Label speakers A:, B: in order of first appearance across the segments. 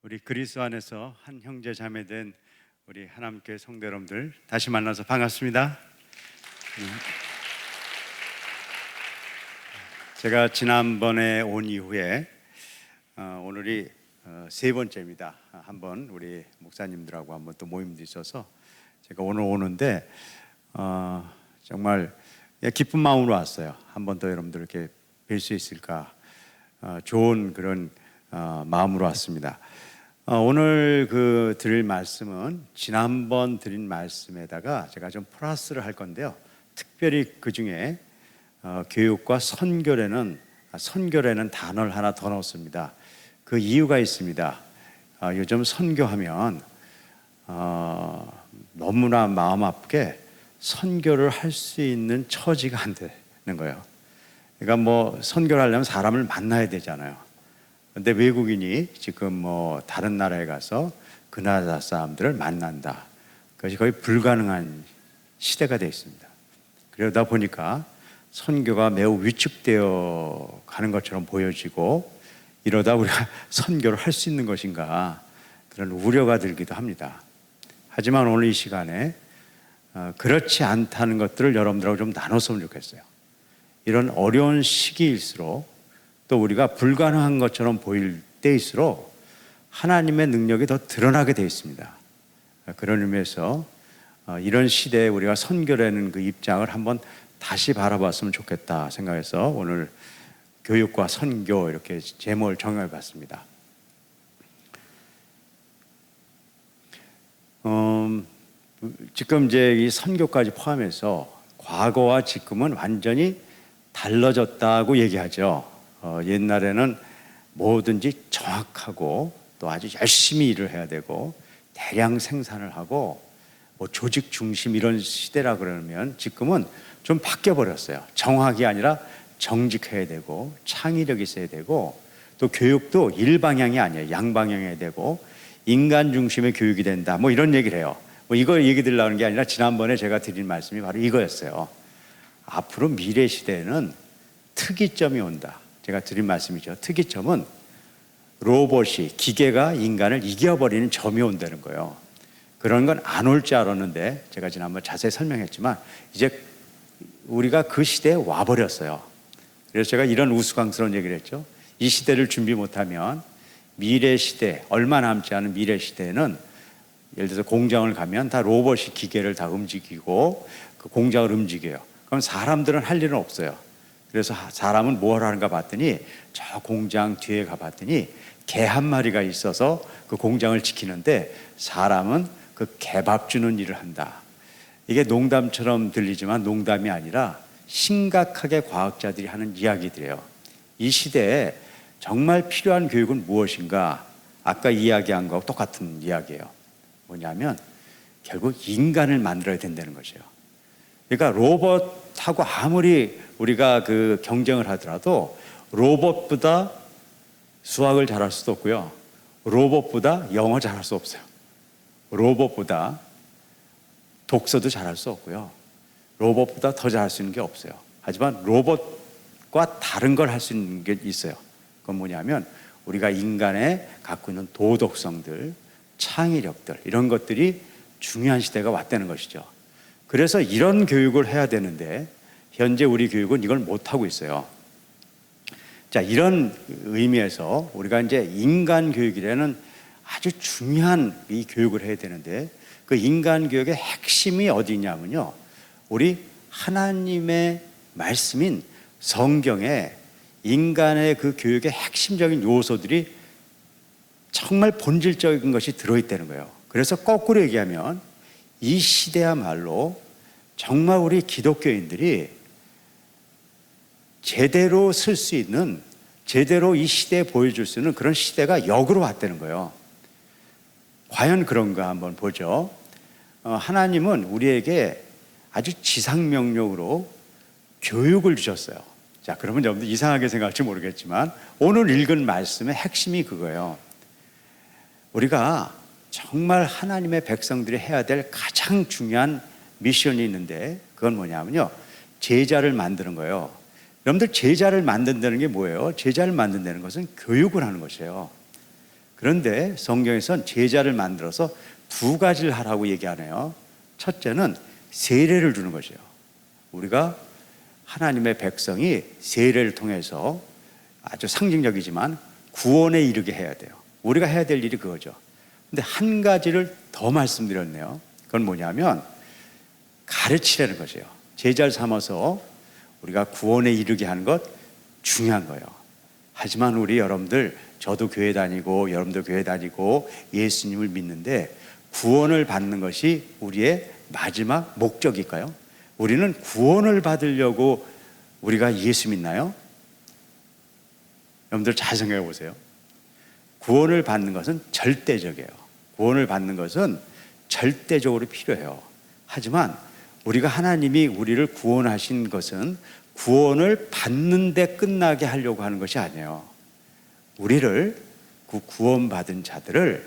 A: 우리 그리스도 안에서 한 형제 자매 된 우리 하나님교회 성도 여러분들 다시 만나서 반갑습니다. 제가 지난번에 온 이후에 오늘이 세 번째입니다. 한번 우리 목사님들하고 한번 또 모임도 있어서 제가 오늘 오는데 정말 기쁜 마음으로 왔어요. 한번 더 여러분들 이렇게 뵐 수 있을까 좋은 그런 마음으로 왔습니다. 오늘 드릴 말씀은 지난번 드린 말씀에다가 제가 좀 플러스를 할 건데요. 특별히 그 중에 교육과 선교라는 단어를 하나 더 넣었습니다. 그 이유가 있습니다. 요즘 선교하면 너무나 마음 아프게 선교를 할 수 있는 처지가 안 되는 거예요. 그러니까 선교를 하려면 사람을 만나야 되잖아요. 근데 외국인이 지금 다른 나라에 가서 그 나라 사람들을 만난다. 그것이 거의 불가능한 시대가 되어 있습니다. 그러다 보니까 선교가 매우 위축되어 가는 것처럼 보여지고 이러다 우리가 선교를 할 수 있는 것인가 그런 우려가 들기도 합니다. 하지만 오늘 이 시간에 그렇지 않다는 것들을 여러분들하고 좀 나눴으면 좋겠어요. 이런 어려운 시기일수록 또 우리가 불가능한 것처럼 보일 때일수록 하나님의 능력이 더 드러나게 되어 있습니다. 그런 의미에서 이런 시대에 우리가 선교라는 그 입장을 한번 다시 바라봤으면 좋겠다 생각해서 오늘 교육과 선교 이렇게 제목을 정해 봤습니다. 지금 이제 이 선교까지 포함해서 과거와 지금은 완전히 달라졌다고 얘기하죠. 옛날에는 뭐든지 정확하고 또 아주 열심히 일을 해야 되고 대량 생산을 하고 조직 중심 이런 시대라 그러면 지금은 좀 바뀌어 버렸어요. 정확이 아니라 정직해야 되고 창의력이 있어야 되고 또 교육도 일방향이 아니에요. 양방향해야 되고 인간 중심의 교육이 된다. 이런 얘기를 해요. 이거 얘기 드리려는 게 아니라 지난번에 제가 드린 말씀이 바로 이거였어요. 앞으로 미래 시대에는 특이점이 온다. 제가 드린 말씀이죠. 특이점은 로봇이 기계가 인간을 이겨버리는 점이 온다는 거예요. 그런 건 안 올 줄 알았는데 제가 지난번 자세히 설명했지만 이제 우리가 그 시대에 와버렸어요. 그래서 제가 이런 우스꽝스러운 얘기를 했죠. 이 시대를 준비 못하면 미래 시대, 얼마 남지 않은 미래 시대에는 예를 들어서 공장을 가면 다 로봇이 기계를 다 움직이고 그 공장을 움직여요. 그럼 사람들은 할 일은 없어요. 그래서 사람은 뭘 하는가 봤더니 저 공장 뒤에 가봤더니 개 한 마리가 있어서 그 공장을 지키는데 사람은 그 개밥 주는 일을 한다. 이게 농담처럼 들리지만 농담이 아니라 심각하게 과학자들이 하는 이야기들이에요. 이 시대에 정말 필요한 교육은 무엇인가? 아까 이야기한 거하고 똑같은 이야기예요. 뭐냐면 결국 인간을 만들어야 된다는 것이에요. 그러니까 로봇하고 아무리 우리가 경쟁을 하더라도 로봇보다 수학을 잘할 수도 없고요. 로봇보다 영어 잘할 수 없어요. 로봇보다 독서도 잘할 수 없고요. 로봇보다 더 잘할 수 있는 게 없어요. 하지만 로봇과 다른 걸 할 수 있는 게 있어요. 그건 뭐냐면 우리가 인간에 갖고 있는 도덕성들, 창의력들 이런 것들이 중요한 시대가 왔다는 것이죠. 그래서 이런 교육을 해야 되는데 현재 우리 교육은 이걸 못하고 있어요. 자, 이런 의미에서 우리가 이제 인간 교육이라는 아주 중요한 이 교육을 해야 되는데 그 인간 교육의 핵심이 어디 있냐면요. 우리 하나님의 말씀인 성경에 인간의 그 교육의 핵심적인 요소들이 정말 본질적인 것이 들어있다는 거예요. 그래서 거꾸로 얘기하면 이 시대야말로 정말 우리 기독교인들이 제대로 쓸 수 있는, 제대로 이 시대에 보여줄 수 있는 그런 시대가 역으로 왔다는 거예요. 과연 그런가 한번 보죠. 하나님은 우리에게 아주 지상명령으로 교육을 주셨어요. 자, 그러면 여러분들 이상하게 생각할지 모르겠지만 오늘 읽은 말씀의 핵심이 그거예요. 우리가 정말 하나님의 백성들이 해야 될 가장 중요한 미션이 있는데 그건 뭐냐면요. 제자를 만드는 거예요. 여러분들 제자를 만든다는 게 뭐예요? 제자를 만든다는 것은 교육을 하는 것이에요. 그런데 성경에선 제자를 만들어서 두 가지를 하라고 얘기하네요. 첫째는 세례를 주는 것이에요. 우리가 하나님의 백성이 세례를 통해서 아주 상징적이지만 구원에 이르게 해야 돼요. 우리가 해야 될 일이 그거죠. 근데 한 가지를 더 말씀드렸네요. 그건 뭐냐면 가르치라는 것이에요. 제자를 삼아서 우리가 구원에 이르게 하는 것 중요한 거예요. 하지만 우리 여러분들, 저도 교회 다니고 여러분도 교회 다니고 예수님을 믿는데 구원을 받는 것이 우리의 마지막 목적일까요? 우리는 구원을 받으려고 우리가 예수 믿나요? 여러분들 잘 생각해 보세요. 구원을 받는 것은 절대적이에요. 구원을 받는 것은 절대적으로 필요해요. 하지만 우리가 하나님이 우리를 구원하신 것은 구원을 받는 데 끝나게 하려고 하는 것이 아니에요. 우리를, 그 구원받은 자들을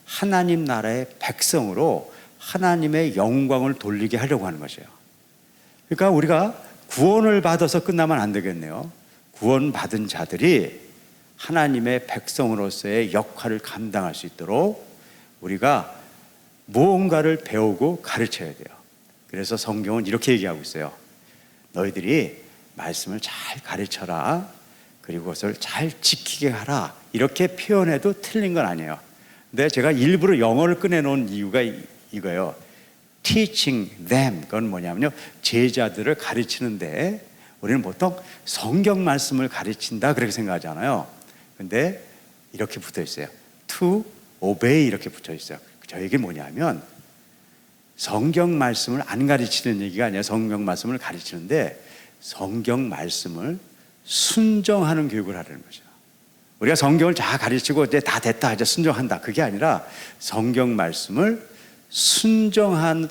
A: 하나님 나라의 백성으로 하나님의 영광을 돌리게 하려고 하는 것이에요. 그러니까 우리가 구원을 받아서 끝나면 안 되겠네요. 구원받은 자들이 하나님의 백성으로서의 역할을 감당할 수 있도록 우리가 무언가를 배우고 가르쳐야 돼요. 그래서 성경은 이렇게 얘기하고 있어요. 너희들이 말씀을 잘 가르쳐라. 그리고 그것을 잘 지키게 하라. 이렇게 표현해도 틀린 건 아니에요. 근데 제가 일부러 영어를 꺼내놓은 이유가 이거예요. Teaching them. 그건 뭐냐면요, 제자들을 가르치는데 우리는 보통 성경 말씀을 가르친다 그렇게 생각하잖아요. 근데 이렇게 붙어 있어요. To obey 이렇게 붙어 있어요. 저 얘기 뭐냐면 성경 말씀을 안 가르치는 얘기가 아니라 성경 말씀을 가르치는데 성경 말씀을 순종하는 교육을 하려는 거죠. 우리가 성경을 다 가르치고 이제 다 됐다 이제 순종한다 그게 아니라 성경 말씀을 순종하는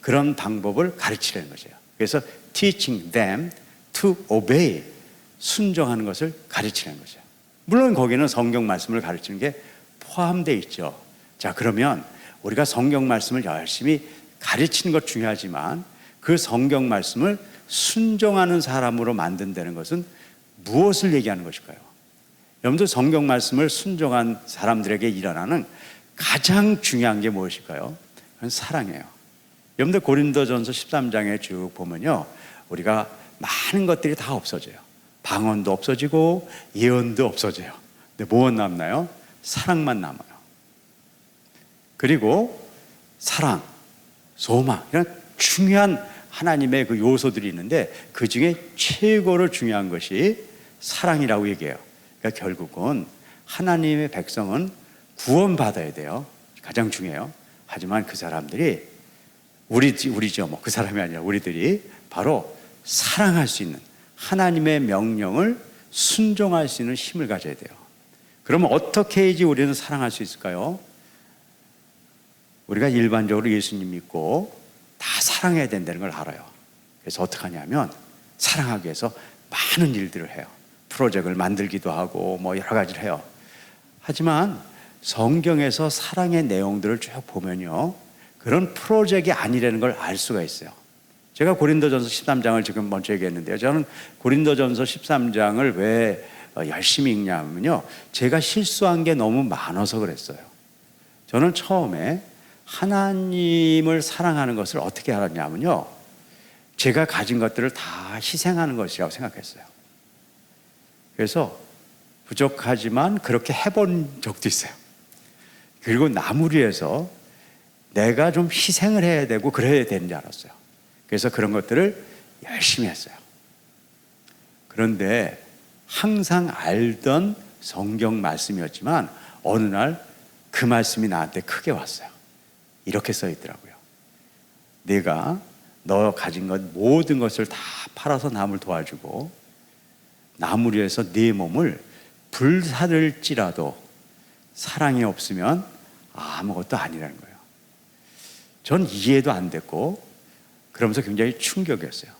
A: 그런 방법을 가르치려는 거죠. 그래서 teaching them to obey, 순종하는 것을 가르치는 거죠. 물론 거기는 성경 말씀을 가르치는 게 포함되어 있죠. 자, 그러면 우리가 성경 말씀을 열심히 가르치는 것 중요하지만 그 성경 말씀을 순종하는 사람으로 만든다는 것은 무엇을 얘기하는 것일까요? 여러분들, 성경 말씀을 순종한 사람들에게 일어나는 가장 중요한 게 무엇일까요? 그건 사랑이에요. 여러분들 고린도전서 13장에 쭉 보면요, 우리가 많은 것들이 다 없어져요. 방언도 없어지고 예언도 없어져요. 근데 무엇 남나요? 사랑만 남아요. 그리고 사랑, 소망, 이런 중요한 하나님의 그 요소들이 있는데 그 중에 최고로 중요한 것이 사랑이라고 얘기해요. 그러니까 결국은 하나님의 백성은 구원받아야 돼요. 가장 중요해요. 하지만 그 사람들이 우리죠. 뭐 그 사람이 아니라 우리들이 바로 사랑할 수 있는, 하나님의 명령을 순종할 수 있는 힘을 가져야 돼요. 그러면 어떻게 해야지 우리는 사랑할 수 있을까요? 우리가 일반적으로 예수님 믿고 다 사랑해야 된다는 걸 알아요. 그래서 어떻게 하냐면 사랑하기 위해서 많은 일들을 해요. 프로젝트를 만들기도 하고 뭐 여러 가지를 해요. 하지만 성경에서 사랑의 내용들을 쭉 보면요, 그런 프로젝트가 아니라는 걸 알 수가 있어요. 제가 고린도전서 13장을 지금 먼저 얘기했는데요, 저는 고린도전서 13장을 왜 열심히 읽냐면요, 제가 실수한 게 너무 많아서 그랬어요. 저는 처음에 하나님을 사랑하는 것을 어떻게 알았냐면요, 제가 가진 것들을 다 희생하는 것이라고 생각했어요. 그래서 부족하지만 그렇게 해본 적도 있어요. 그리고 남을 위해서 내가 좀 희생을 해야 되고 그래야 되는 줄 알았어요. 그래서 그런 것들을 열심히 했어요. 그런데 항상 알던 성경 말씀이었지만 어느 날 그 말씀이 나한테 크게 왔어요. 이렇게 써 있더라고요. 내가 너 가진 것 모든 것을 다 팔아서 남을 도와주고 남을 위해서 네 몸을 불사를지라도 사랑이 없으면 아무것도 아니라는 거예요. 전 이해도 안 됐고 그러면서 굉장히 충격이었어요.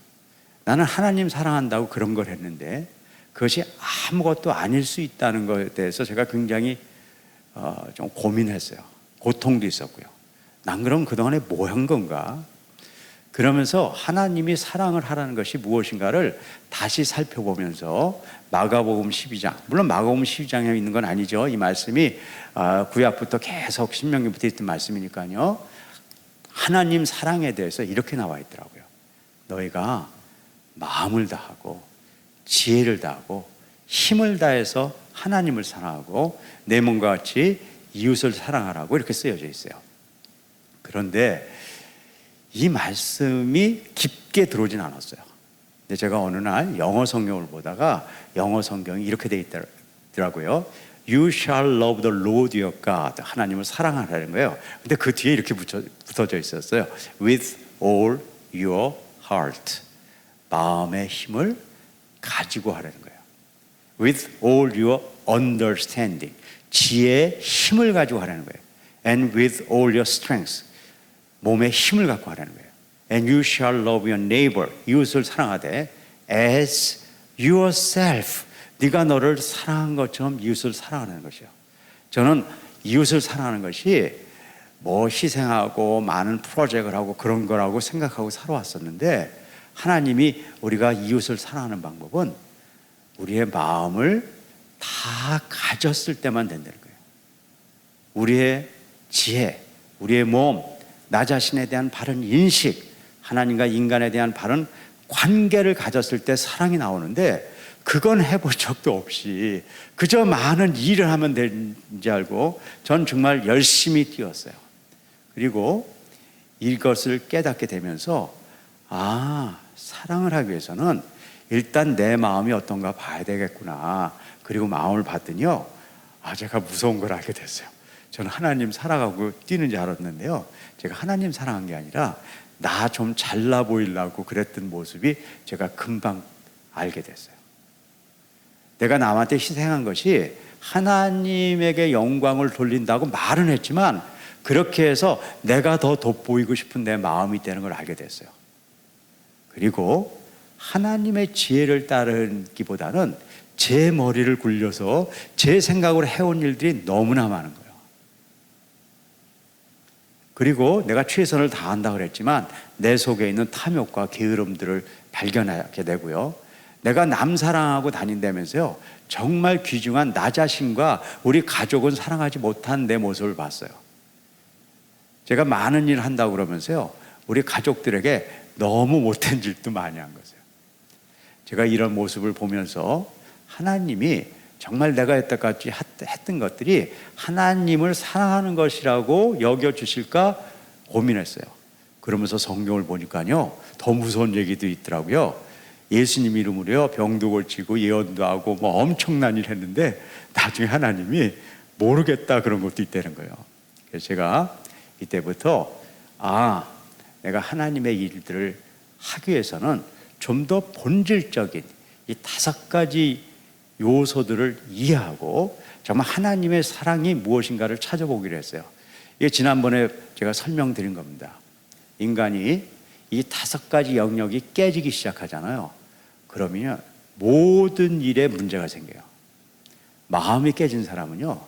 A: 나는 하나님 사랑한다고 그런 걸 했는데 그것이 아무것도 아닐 수 있다는 것에 대해서 제가 굉장히 좀 고민했어요. 고통도 있었고요. 난 그럼 그동안에 뭐 한 건가? 그러면서 하나님이 사랑을 하라는 것이 무엇인가를 다시 살펴보면서 마가복음 12장, 물론 마가복음 12장에 있는 건 아니죠. 이 말씀이 구약부터 계속 신명기부터 있던 말씀이니까요. 하나님 사랑에 대해서 이렇게 나와 있더라고요. 너희가 마음을 다하고 지혜를 다하고 힘을 다해서 하나님을 사랑하고 내 몸과 같이 이웃을 사랑하라고 이렇게 쓰여져 있어요. 그런데 이 말씀이 깊게 들어오진 않았어요. 근데 제가 어느 날 영어 성경을 보다가 영어 성경이 이렇게 돼 있더라고요. You shall love the Lord your God. 하나님을 사랑하라는 거예요. 근데 그 뒤에 이렇게 붙어져 있었어요. With all your heart. 마음의 힘을 가지고 하라는 거예요. With all your understanding. 지혜의 힘을 가지고 하라는 거예요. And with all your strength. 몸에 힘을 갖고 하라는 거예요. And you shall love your neighbor. 이웃을 사랑하되 as yourself. 네가 너를 사랑한 것처럼 이웃을 사랑하는 것이요. 저는 이웃을 사랑하는 것이 뭐 희생하고 많은 프로젝트를 하고 그런 거라고 생각하고 살아왔었는데 하나님이 우리가 이웃을 사랑하는 방법은 우리의 마음을 다 가졌을 때만 된다는 거예요. 우리의 지혜, 우리의 몸, 나 자신에 대한 바른 인식, 하나님과 인간에 대한 바른 관계를 가졌을 때 사랑이 나오는데 그건 해본 적도 없이 그저 많은 일을 하면 되는지 알고 전 정말 열심히 뛰었어요. 그리고 이것을 깨닫게 되면서 사랑을 하기 위해서는 일단 내 마음이 어떤가 봐야 되겠구나. 그리고 마음을 봤더니요. 제가 무서운 걸 알게 됐어요. 저는 하나님 사랑하고 뛰는 줄 알았는데요. 제가 하나님 사랑한 게 아니라 나 좀 잘나 보이려고 그랬던 모습이 제가 금방 알게 됐어요. 내가 남한테 희생한 것이 하나님에게 영광을 돌린다고 말은 했지만 그렇게 해서 내가 더 돋보이고 싶은 내 마음이 있다는 걸 알게 됐어요. 그리고 하나님의 지혜를 따르기보다는 제 머리를 굴려서 제 생각으로 해온 일들이 너무나 많은 거예요. 그리고 내가 최선을 다한다고 그랬지만 내 속에 있는 탐욕과 게으름들을 발견하게 되고요. 내가 남 사랑하고 다닌다면서요. 정말 귀중한 나 자신과 우리 가족은 사랑하지 못한 내 모습을 봤어요. 제가 많은 일을 한다고 그러면서요. 우리 가족들에게 너무 못된 짓도 많이 한 거예요. 제가 이런 모습을 보면서 하나님이 정말 내가 여태까지 했던 것들이 하나님을 사랑하는 것이라고 여겨주실까 고민했어요. 그러면서 성경을 보니까요. 더 무서운 얘기도 있더라고요. 예수님 이름으로요. 병도 고치고 예언도 하고 뭐 엄청난 일 했는데 나중에 하나님이 모르겠다 그런 것도 있다는 거예요. 그래서 제가 이때부터 내가 하나님의 일들을 하기 위해서는 좀 더 본질적인 이 5가지 요소들을 이해하고 정말 하나님의 사랑이 무엇인가를 찾아보기로 했어요. 이게 지난번에 제가 설명드린 겁니다. 인간이 이 5가지 영역이 깨지기 시작하잖아요. 그러면 모든 일에 문제가 생겨요. 마음이 깨진 사람은요.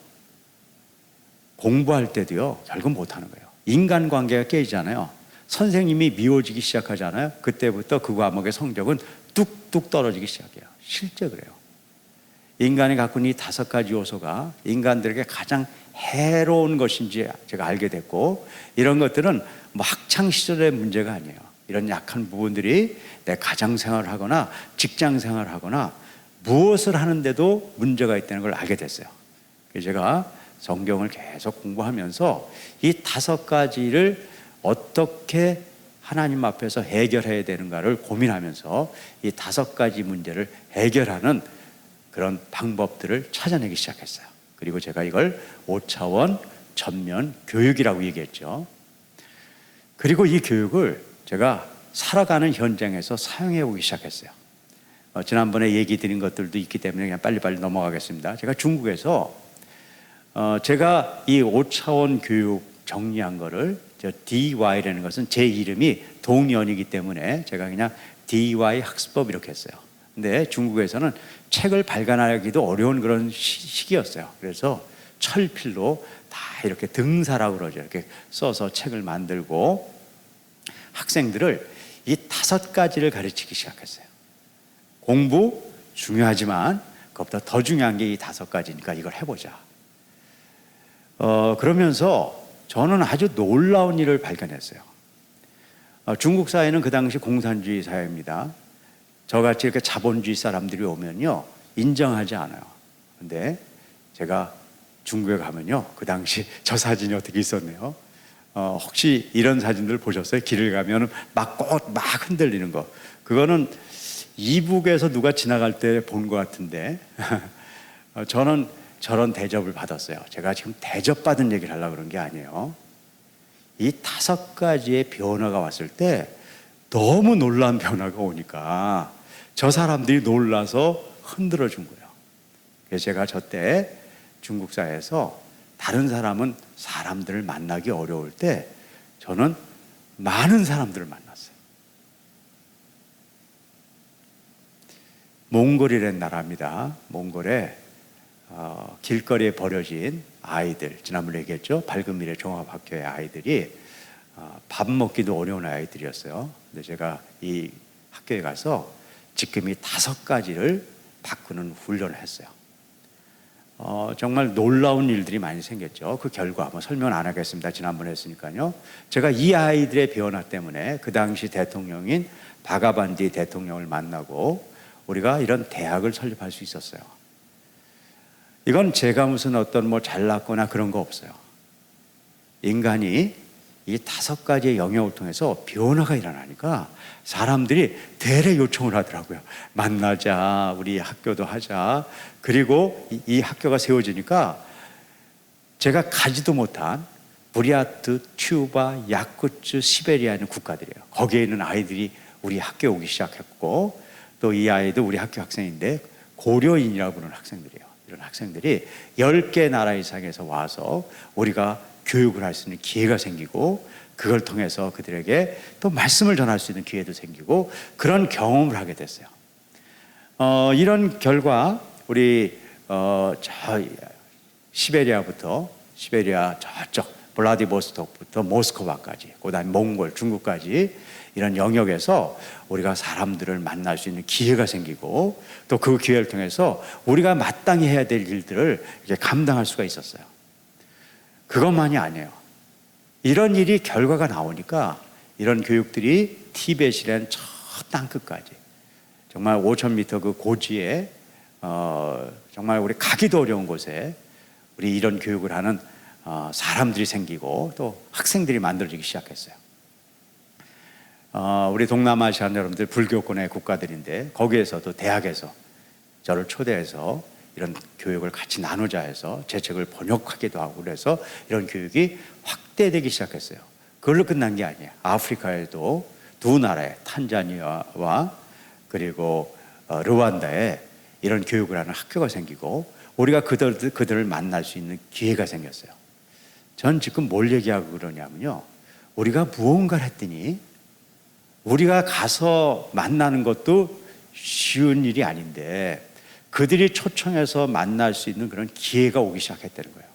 A: 공부할 때도요. 결국 못하는 거예요. 인간관계가 깨지잖아요. 선생님이 미워지기 시작하잖아요. 그때부터 그 과목의 성적은 뚝뚝 떨어지기 시작해요. 실제 그래요. 인간이 갖고 있는 이 5가지 요소가 인간들에게 가장 해로운 것인지 제가 알게 됐고 이런 것들은 뭐 학창시절의 문제가 아니에요. 이런 약한 부분들이 내 가정생활을 하거나 직장생활을 하거나 무엇을 하는데도 문제가 있다는 걸 알게 됐어요. 그래서 제가 성경을 계속 공부하면서 이 5가지를 어떻게 하나님 앞에서 해결해야 되는가를 고민하면서 이 5가지 문제를 해결하는 그런 방법들을 찾아내기 시작했어요. 그리고 제가 이걸 5차원 전면 교육이라고 얘기했죠. 그리고 이 교육을 제가 살아가는 현장에서 사용해 보기 시작했어요. 지난번에 얘기 드린 것들도 있기 때문에 그냥 빨리빨리 넘어가겠습니다. 제가 중국에서 제가 이 5차원 교육 정리한 거를 DY라는 것은 제 이름이 동연이기 때문에 제가 그냥 DY 학습법 이렇게 했어요. 근데 중국에서는 책을 발간하기도 어려운 그런 시기였어요. 그래서 철필로 다 이렇게 등사라고 그러죠. 이렇게 써서 책을 만들고 학생들을 이 5가지를 가르치기 시작했어요. 공부 중요하지만 그것보다 더 중요한 게 이 5가지니까 이걸 해보자. 그러면서 저는 아주 놀라운 일을 발견했어요. 중국 사회는 그 당시 공산주의 사회입니다. 저같이 이렇게 자본주의 사람들이 오면요, 인정하지 않아요. 근데 제가 중국에 가면요, 그 당시 저 사진이 어떻게 있었네요. 혹시 이런 사진들 보셨어요? 길을 가면 막 꽃 막 흔들리는 거. 그거는 이북에서 누가 지나갈 때 본 것 같은데 저는 저런 대접을 받았어요. 제가 지금 대접받은 얘기를 하려고 그런 게 아니에요. 이 5가지의 변화가 왔을 때 너무 놀라운 변화가 오니까 저 사람들이 놀라서 흔들어 준 거예요. 그래서 제가 저때 중국 사회에서 다른 사람은 사람들을 만나기 어려울 때 저는 많은 사람들을 만났어요. 몽골이라는 나라입니다. 몽골에 길거리에 버려진 아이들, 지난번에 얘기했죠. 밝은 미래 종합학교의 아이들이 밥 먹기도 어려운 아이들이었어요. 근데 제가 이 학교에 가서 지금 이 5가지를 바꾸는 훈련을 했어요. 정말 놀라운 일들이 많이 생겼죠. 그 결과 뭐 설명 안 하겠습니다. 지난번에 했으니까요. 제가 이 아이들의 변화 때문에 그 당시 대통령인 바가반디 대통령을 만나고 우리가 이런 대학을 설립할 수 있었어요. 이건 제가 무슨 어떤 뭐 잘났거나 그런 거 없어요. 인간이 이 5가지의 영역을 통해서 변화가 일어나니까 사람들이 대래 요청을 하더라고요. 만나자, 우리 학교도 하자. 그리고 이 학교가 세워지니까 제가 가지도 못한 부리아트, 튜바, 야쿠츠, 시베리아 있는 국가들이에요. 거기에 있는 아이들이 우리 학교에 오기 시작했고, 또 이 아이도 우리 학교 학생인데 고려인이라고 부르는 학생들이에요. 이런 학생들이 10개 나라 이상에서 와서 우리가 교육을 할 수 있는 기회가 생기고, 그걸 통해서 그들에게 또 말씀을 전할 수 있는 기회도 생기고, 그런 경험을 하게 됐어요. 이런 결과 우리 저 시베리아 저쪽 블라디보스톡부터 모스크바까지, 그다음에 몽골, 중국까지 이런 영역에서 우리가 사람들을 만날 수 있는 기회가 생기고, 또 그 기회를 통해서 우리가 마땅히 해야 될 일들을 이렇게 감당할 수가 있었어요. 그것만이 아니에요. 이런 일이 결과가 나오니까 이런 교육들이 티벳이라는 저 땅끝까지, 정말 5,000m 그 고지에 정말 우리 가기도 어려운 곳에 우리 이런 교육을 하는 사람들이 생기고 또 학생들이 만들어지기 시작했어요. 우리 동남아시아 여러분들 불교권의 국가들인데, 거기에서도 대학에서 저를 초대해서 이런 교육을 같이 나누자 해서 제 책을 번역하기도 하고, 그래서 이런 교육이 확대되기 시작했어요. 그걸로 끝난 게 아니에요. 아프리카에도 2나라에, 탄자니아와 그리고 르완다에 이런 교육을 하는 학교가 생기고, 우리가 그들을 만날 수 있는 기회가 생겼어요. 전 지금 뭘 얘기하고 그러냐면요, 우리가 무언가를 했더니 우리가 가서 만나는 것도 쉬운 일이 아닌데 그들이 초청해서 만날 수 있는 그런 기회가 오기 시작했다는 거예요.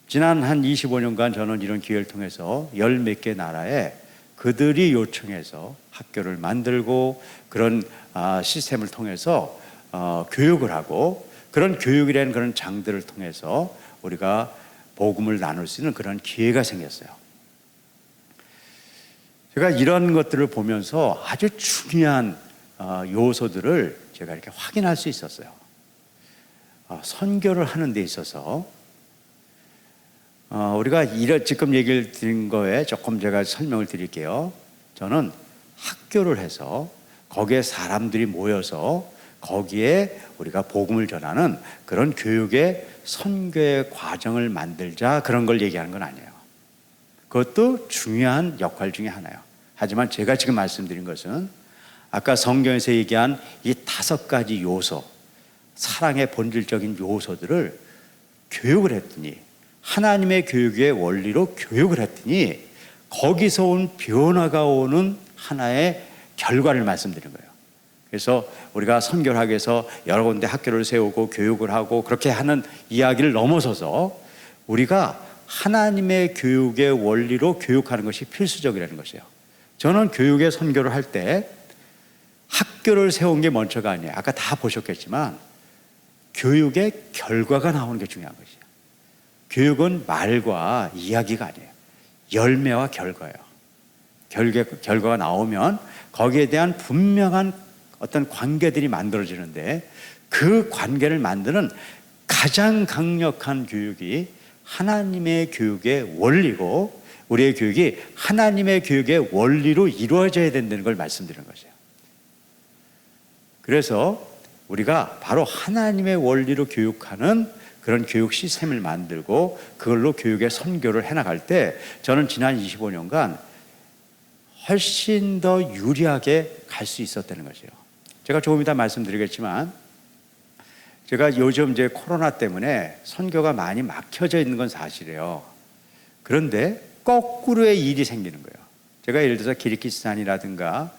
A: 지난 한 25년간 저는 이런 기회를 통해서 10몇 개 나라에 그들이 요청해서 학교를 만들고, 그런 시스템을 통해서 교육을 하고, 그런 교육이라는 그런 장들을 통해서 우리가 복음을 나눌 수 있는 그런 기회가 생겼어요. 제가 이런 것들을 보면서 아주 중요한 요소들을 제가 이렇게 확인할 수 있었어요. 선교를 하는 데 있어서 우리가 지금 얘기를 드린 거에 조금 제가 설명을 드릴게요. 저는 학교를 해서 거기에 사람들이 모여서 거기에 우리가 복음을 전하는 그런 교육의 선교의 과정을 만들자, 그런 걸 얘기하는 건 아니에요. 그것도 중요한 역할 중에 하나예요. 하지만 제가 지금 말씀드린 것은 아까 성경에서 얘기한 이 5가지 요소, 사랑의 본질적인 요소들을 교육을 했더니, 하나님의 교육의 원리로 교육을 했더니 거기서 온 변화가 오는 하나의 결과를 말씀드린 거예요. 그래서 우리가 선교를 하기 위해서 여러 군데 학교를 세우고 교육을 하고 그렇게 하는 이야기를 넘어서서 우리가 하나님의 교육의 원리로 교육하는 것이 필수적이라는 것이에요. 저는 교육의 선교를 할 때 학교를 세운 게 먼저가 아니에요. 아까 다 보셨겠지만 교육의 결과가 나오는 게 중요한 것이에요. 교육은 말과 이야기가 아니에요. 열매와 결과예요. 결과가 나오면 거기에 대한 분명한 어떤 관계들이 만들어지는데, 그 관계를 만드는 가장 강력한 교육이 하나님의 교육의 원리고, 우리의 교육이 하나님의 교육의 원리로 이루어져야 된다는 걸 말씀드리는 것이에요. 그래서 우리가 바로 하나님의 원리로 교육하는 그런 교육 시스템을 만들고 그걸로 교육의 선교를 해나갈 때, 저는 지난 25년간 훨씬 더 유리하게 갈 수 있었다는 것이에요. 제가 조금 이따 말씀드리겠지만, 제가 요즘 이제 코로나 때문에 선교가 많이 막혀져 있는 건 사실이에요. 그런데 거꾸로의 일이 생기는 거예요. 제가 예를 들어서 키르기스탄이라든가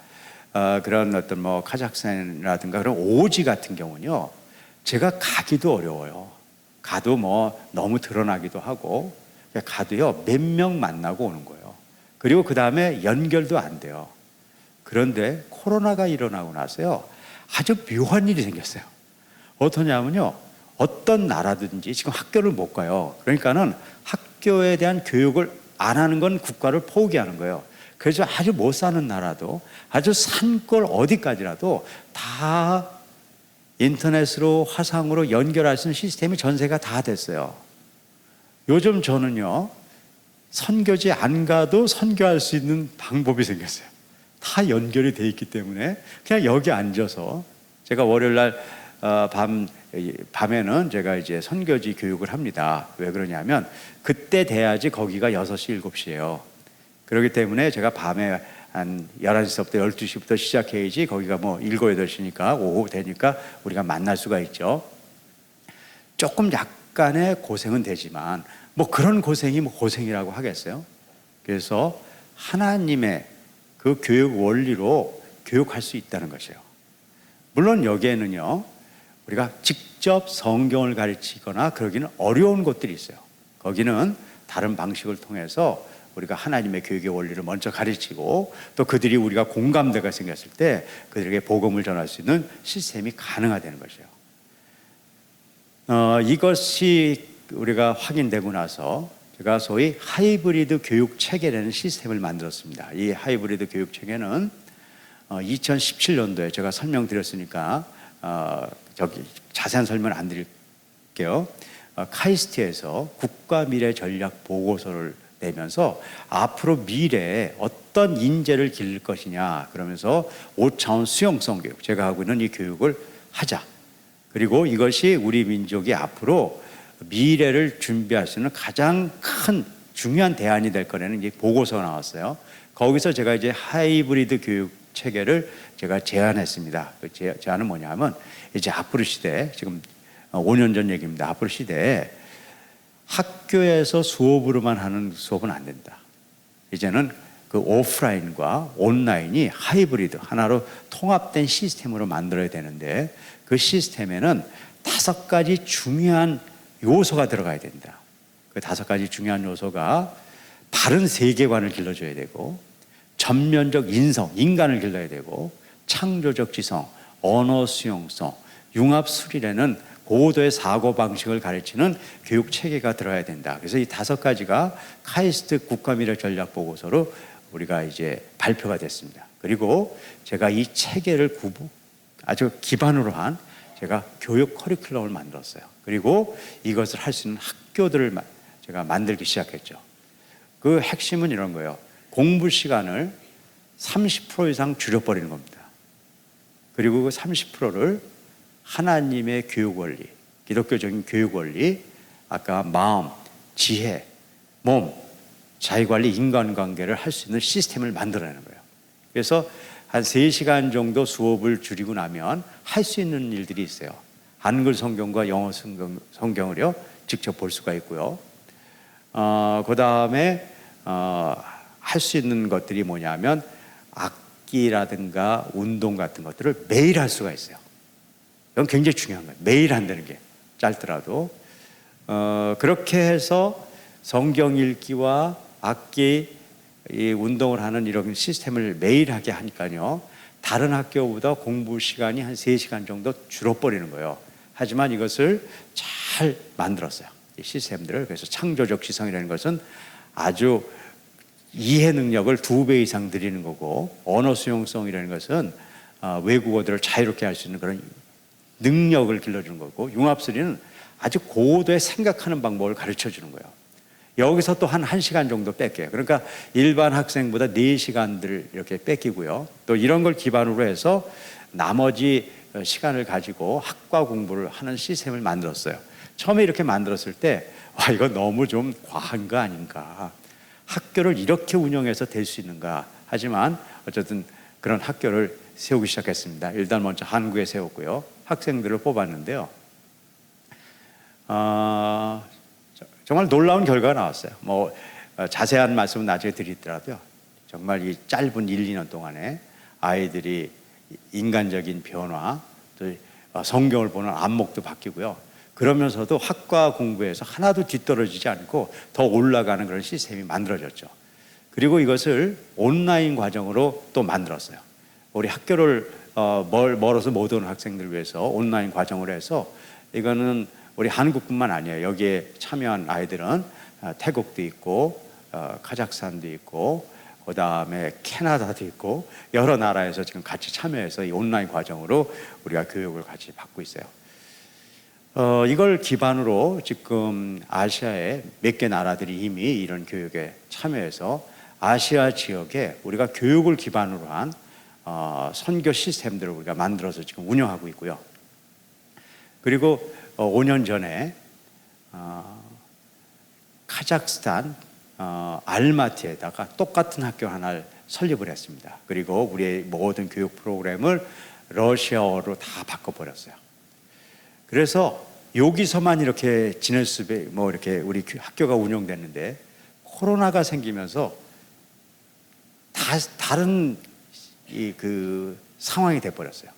A: 그런 어떤 뭐 카자흐스탄이라든가 그런 오지 같은 경우는요, 제가 가기도 어려워요. 가도 뭐 너무 드러나기도 하고, 가도요 몇 명 만나고 오는 거예요. 그리고 그 다음에 연결도 안 돼요. 그런데 코로나가 일어나고 나서요, 아주 묘한 일이 생겼어요. 어떠냐면요, 어떤 나라든지 지금 학교를 못 가요. 그러니까는 학교에 대한 교육을 안 하는 건 국가를 포기하는 거예요. 그래서 아주 못 사는 나라도, 아주 산골 어디까지라도 다 인터넷으로 화상으로 연결할 수 있는 시스템이 전세가 다 됐어요. 요즘 저는요, 선교지 안 가도 선교할 수 있는 방법이 생겼어요. 다 연결이 돼 있기 때문에 그냥 여기 앉아서, 제가 월요일 날 밤에는 제가 이제 선교지 교육을 합니다. 왜 그러냐면 그때 돼야지 거기가 6시, 7시예요. 그렇기 때문에 제가 밤에 한 11시부터 12시부터 시작해야지 거기가 뭐 7, 8시니까 오후 되니까 우리가 만날 수가 있죠. 조금 약간의 고생은 되지만 뭐 그런 고생이 뭐 고생이라고 하겠어요? 그래서 하나님의 그 교육 원리로 교육할 수 있다는 것이에요. 물론 여기에는요, 우리가 직접 성경을 가르치거나 그러기는 어려운 곳들이 있어요. 거기는 다른 방식을 통해서 우리가 하나님의 교육의 원리를 먼저 가르치고, 또 그들이 우리가 공감대가 생겼을 때 그들에게 복음을 전할 수 있는 시스템이 가능하다는 것이에요. 이것이 우리가 확인되고 나서 제가 소위 하이브리드 교육 체계라는 시스템을 만들었습니다. 이 하이브리드 교육 체계는 2017년도에 제가 설명드렸으니까 저기 자세한 설명 안 드릴게요. 카이스트에서 국가 미래 전략 보고서를 내면서 앞으로 미래에 어떤 인재를 기를 것이냐, 그러면서 5차원 수용성 교육, 제가 하고 있는 이 교육을 하자. 그리고 이것이 우리 민족이 앞으로 미래를 준비할 수 있는 가장 큰 중요한 대안이 될 거라는 이 보고서가 나왔어요. 거기서 제가 이제 하이브리드 교육 체계를 제가 제안했습니다. 그 제안은 뭐냐면, 이제 앞으로 시대에, 지금 5년 전 얘기입니다. 앞으로 시대에 학교에서 수업으로만 하는 수업은 안 된다. 이제는 그 오프라인과 온라인이 하이브리드, 하나로 통합된 시스템으로 만들어야 되는데, 그 시스템에는 5가지 중요한 요소가 들어가야 된다. 그 5가지 중요한 요소가 바른 세계관을 길러줘야 되고, 전면적 인성, 인간을 길러야 되고, 창조적 지성, 언어 수용성, 융합 수리라는 고도의 사고방식을 가르치는 교육 체계가 들어야 된다. 그래서 이 5가지가 카이스트 국가미래 전략 보고서로 우리가 이제 발표가 됐습니다. 그리고 제가 이 체계를 아주 기반으로 한 제가 교육 커리큘럼을 만들었어요. 그리고 이것을 할 수 있는 학교들을 제가 만들기 시작했죠. 그 핵심은 이런 거예요. 공부 시간을 30% 이상 줄여버리는 겁니다. 그리고 그 30%를 하나님의 교육 원리, 기독교적인 교육 원리, 아까 마음, 지혜, 몸, 자기관리, 인간관계를 할 수 있는 시스템을 만들어내는 거예요. 그래서 한 3시간 정도 수업을 줄이고 나면 할 수 있는 일들이 있어요. 한글 성경과 영어 성경을요 직접 볼 수가 있고요. 그 다음에 할 수 있는 것들이 뭐냐면 악기라든가 운동 같은 것들을 매일 할 수가 있어요. 이건 굉장히 중요한 거예요. 매일 한다는 게, 짧더라도. 그렇게 해서 성경 읽기와 악기, 이 운동을 하는 이런 시스템을 매일 하게 하니까요, 다른 학교보다 공부 시간이 한 3시간 정도 줄어버리는 거예요. 하지만 이것을 잘 만들었어요, 이 시스템들을. 그래서 창조적 지성이라는 것은 아주 이해 능력을 2배 이상 드리는 거고, 언어 수용성이라는 것은 외국어들을 자유롭게 할 수 있는 그런 능력을 길러주는 거고, 융합술이는 아주 고도의 생각하는 방법을 가르쳐 주는 거예요. 여기서 또 한 1시간 정도 뺏겨요. 그러니까 일반 학생보다 4시간들 이렇게 뺏기고요. 또 이런 걸 기반으로 해서 나머지 시간을 가지고 학과 공부를 하는 시스템을 만들었어요. 처음에 이렇게 만들었을 때, 와, 이거 너무 좀 과한 거 아닌가. 학교를 이렇게 운영해서 될 수 있는가. 하지만 어쨌든 그런 학교를 세우기 시작했습니다. 일단 먼저 한국에 세웠고요. 학생들을 뽑았는데요. 정말 놀라운 결과가 나왔어요. 자세한 말씀은 나중에 드리더라도요, 정말 이 짧은 1, 2년 동안에 아이들이 인간적인 변화, 또 성경을 보는 안목도 바뀌고요. 그러면서도 학과 공부에서 하나도 뒤떨어지지 않고 더 올라가는 그런 시스템이 만들어졌죠. 그리고 이것을 온라인 과정으로 또 만들었어요. 우리 학교를 멀어서 못 오는 학생들을 위해서 온라인 과정으로 해서, 이거는 우리 한국뿐만 아니에요. 여기에 참여한 아이들은 태국도 있고 카자흐스탄도 있고 그다음에 캐나다도 있고 여러 나라에서 지금 같이 참여해서 이 온라인 과정으로 우리가 교육을 같이 받고 있어요. 이걸 기반으로 지금 아시아의 몇 개 나라들이 이미 이런 교육에 참여해서 아시아 지역에 우리가 교육을 기반으로 한 선교 시스템들을 우리가 만들어서 지금 운영하고 있고요. 그리고 5년 전에 카자흐스탄 알마티에다가 똑같은 학교 하나를 설립을 했습니다. 그리고 우리의 모든 교육 프로그램을 러시아어로 다 바꿔버렸어요. 그래서 여기서만 이렇게 지낼 수밖에, 이렇게 우리 학교가 운영됐는데, 코로나가 생기면서 다른 그 상황이 돼버렸어요.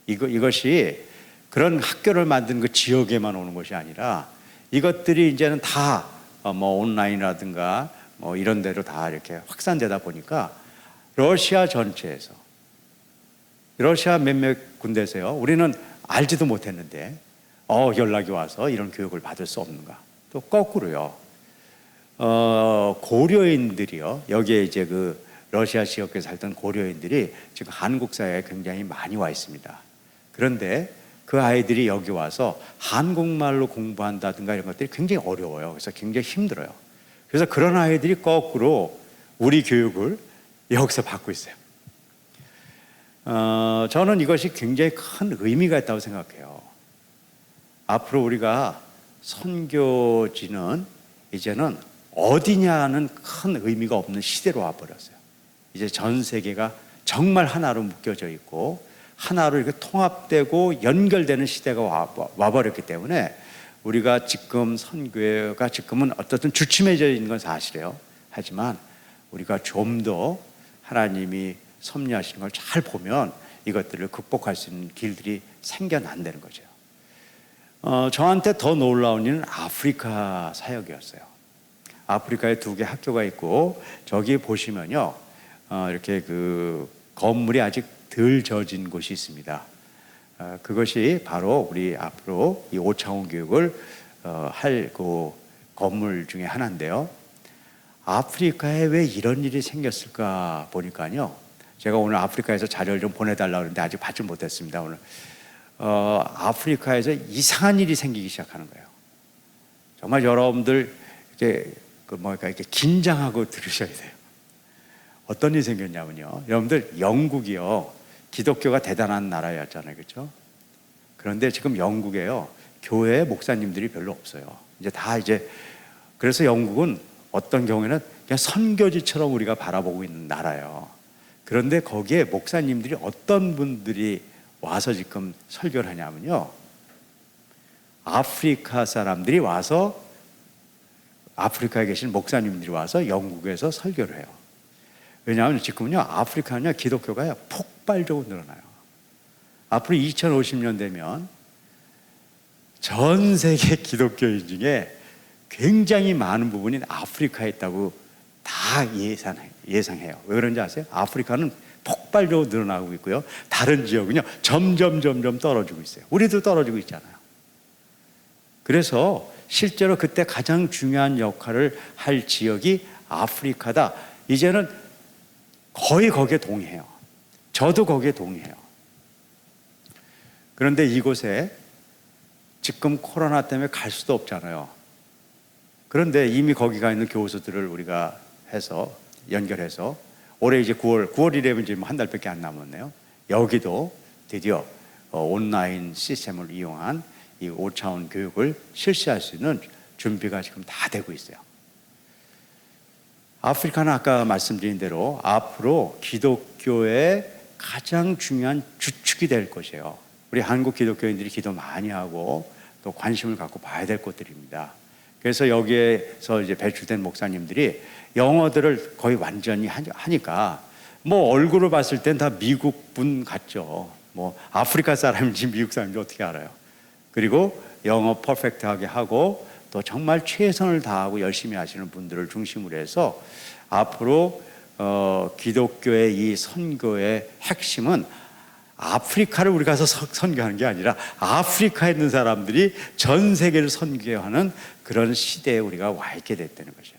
A: 이것이 그런 학교를 만든 그 지역에만 오는 것이 아니라, 이것들이 이제는 다 온라인이라든가 이런 데로 다 이렇게 확산되다 보니까 러시아 전체에서, 러시아 몇몇 군데에서요, 우리는 알지도 못했는데 연락이 와서 이런 교육을 받을 수 없는가. 또 거꾸로요, 고려인들이요, 여기에 이제 그 러시아 지역에 살던 고려인들이 지금 한국 사회에 굉장히 많이 와 있습니다. 그런데 그 아이들이 여기 와서 한국말로 공부한다든가 이런 것들이 굉장히 어려워요. 그래서 굉장히 힘들어요. 그래서 그런 아이들이 거꾸로 우리 교육을 여기서 받고 있어요. 저는 이것이 굉장히 큰 의미가 있다고 생각해요. 앞으로 우리가 선교지는 이제는 어디냐는 큰 의미가 없는 시대로 와버렸어요. 이제 전 세계가 정말 하나로 묶여져 있고 하나로 이렇게 통합되고 연결되는 시대가 와버렸기 때문에, 우리가 지금 선교회가 지금은 어떻든 주춤해져 있는 건 사실이에요. 하지만 우리가 좀 더 하나님이 섭리하시는 걸 잘 보면 이것들을 극복할 수 있는 길들이 생겨난다는 거죠. 저한테 더 놀라운 일은 아프리카 사역이었어요. 아프리카에 2개 학교가 있고, 저기 보시면요, 이렇게 그 건물이 아직 덜 져진 곳이 있습니다. 그것이 바로 우리 앞으로 이 오창훈 교육을 할 그 건물 중에 하나인데요. 아프리카에 왜 이런 일이 생겼을까 보니까요, 제가 오늘 아프리카에서 자료를 좀 보내달라고 하는데 아직 받지 못했습니다. 오늘 아프리카에서 이상한 일이 생기기 시작하는 거예요. 정말 여러분들 이렇게 이렇게 긴장하고 들으셔야 돼요. 어떤 일이 생겼냐면요, 여러분들 영국이요, 기독교가 대단한 나라였잖아요, 그렇죠? 그런데 지금 영국에요, 교회 목사님들이 별로 없어요. 그래서 영국은 어떤 경우에는 그냥 선교지처럼 우리가 바라보고 있는 나라예요. 그런데 거기에 목사님들이 어떤 분들이 와서 지금 설교를 하냐면요, 아프리카 사람들이 와서, 아프리카에 계신 목사님들이 와서 영국에서 설교를 해요. 왜냐하면 지금은요, 아프리카는요, 기독교가 폭발적으로 늘어나요. 앞으로 2050년 되면 전 세계 기독교인 중에 굉장히 많은 부분이 아프리카에 있다고 다 예상해요. 왜 그런지 아세요? 아프리카는 폭발적으로 늘어나고 있고요. 다른 지역은요 점점 떨어지고 있어요. 우리도 떨어지고 있잖아요. 그래서 실제로 그때 가장 중요한 역할을 할 지역이 아프리카다. 이제는 거의 거기에 동의해요. 저도 거기에 동의해요. 그런데 이곳에 지금 코로나 때문에 갈 수도 없잖아요. 그런데 이미 거기가 있는 교수들을 우리가 해서 연결해서 올해 이제 9월이라면 이제 한 달밖에 안 남았네요. 여기도 드디어 온라인 시스템을 이용한 이 5차원 교육을 실시할 수 있는 준비가 지금 다 되고 있어요. 아프리카는 아까 말씀드린 대로 앞으로 기독교의 가장 중요한 주축이 될 것이에요. 우리 한국 기독교인들이 기도 많이 하고 또 관심을 갖고 봐야 될 것들입니다. 그래서 여기에서 이제 배출된 목사님들이 영어들을 거의 완전히 하니까 뭐 얼굴을 봤을 땐 다 미국 분 같죠. 뭐 아프리카 사람인지 미국 사람인지 어떻게 알아요? 그리고 영어 퍼펙트하게 하고 또 정말 최선을 다하고 열심히 하시는 분들을 중심으로 해서 앞으로 기독교의 이 선교의 핵심은 아프리카를 우리 가서 선교하는 게 아니라 아프리카에 있는 사람들이 전 세계를 선교하는 그런 시대에 우리가 와 있게 됐다는 거죠.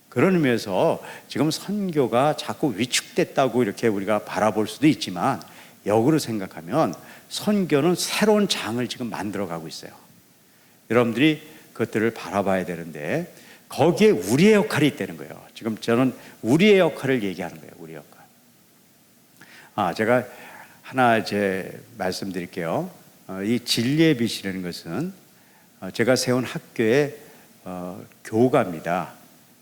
A: 그런 의미에서 지금 선교가 자꾸 위축됐다고 이렇게 우리가 바라볼 수도 있지만 역으로 생각하면 선교는 새로운 장을 지금 만들어가고 있어요. 여러분들이 그것들을 바라봐야 되는데 거기에 우리의 역할이 있다는 거예요. 지금 저는 우리의 역할을 얘기하는 거예요. 우리 역할. 제가 하나 이제 말씀드릴게요. 이 진리의 빛이라는 것은 제가 세운 학교의 교가입니다.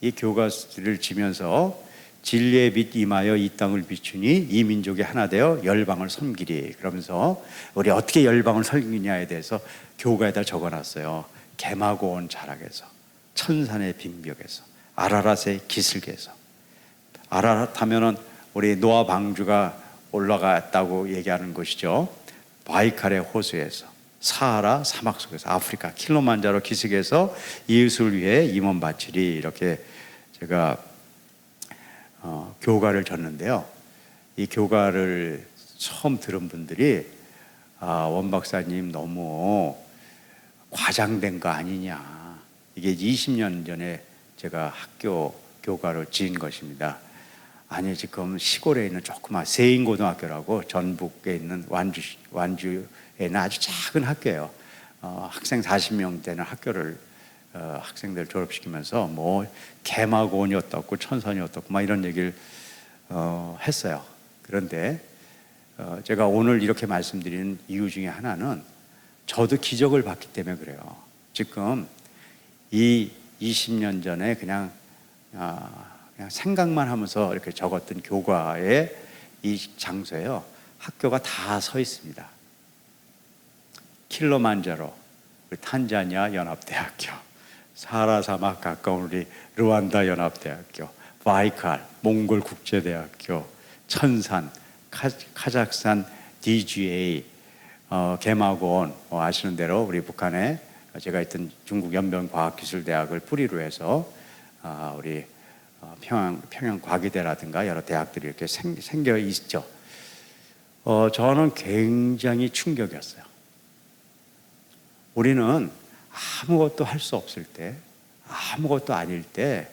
A: 이 교가를 지면서 진리의 빛 임하여 이 땅을 비추니 이 민족이 하나 되어 열방을 섬기리. 그러면서 우리 어떻게 열방을 섬기냐에 대해서 교가에다 적어놨어요. 개마고온 자락에서, 천산의 빈벽에서, 아라랏의 기슭에서. 아라랏 하면은 우리 노아 방주가 올라갔다고 얘기하는 곳이죠. 바이칼의 호수에서, 사하라 사막 속에서, 아프리카 킬로만자로 기슭에서 이웃을 위해 임원 바치리. 이렇게 제가 교가를 줬는데요. 이 교가를 처음 들은 분들이 원 박사님 너무 과장된 거 아니냐. 이게 20년 전에 제가 학교 교가를 지은 것입니다. 아니, 지금 시골에 있는 조그만 세인고등학교라고 전북에 있는 완주에 있는 아주 작은 학교예요. 학생 40명 되는 학교를 학생들 졸업시키면서 뭐 개마고온이 어떻고 천선이 어떻고 막 이런 얘기를 했어요. 그런데 제가 오늘 이렇게 말씀드리는 이유 중에 하나는 저도 기적을 봤기 때문에 그래요. 지금 이 20년 전에 그냥 생각만 하면서 이렇게 적었던 교과의 이 장소에요. 학교가 다 서 있습니다. 킬로만자로, 우리 탄자니아 연합대학교, 사하라 사막 가까운 우리 르완다 연합대학교, 바이칼 몽골 국제대학교, 천산, 카자흐스탄 DGA, 개마고온, 아시는 대로 우리 북한에 제가 있던 중국 연변과학기술대학을 뿌리로 해서 우리 평양과기대라든가 여러 대학들이 이렇게 생겨 있죠. 저는 굉장히 충격이었어요. 우리는 아무것도 할 수 없을 때, 아무것도 아닐 때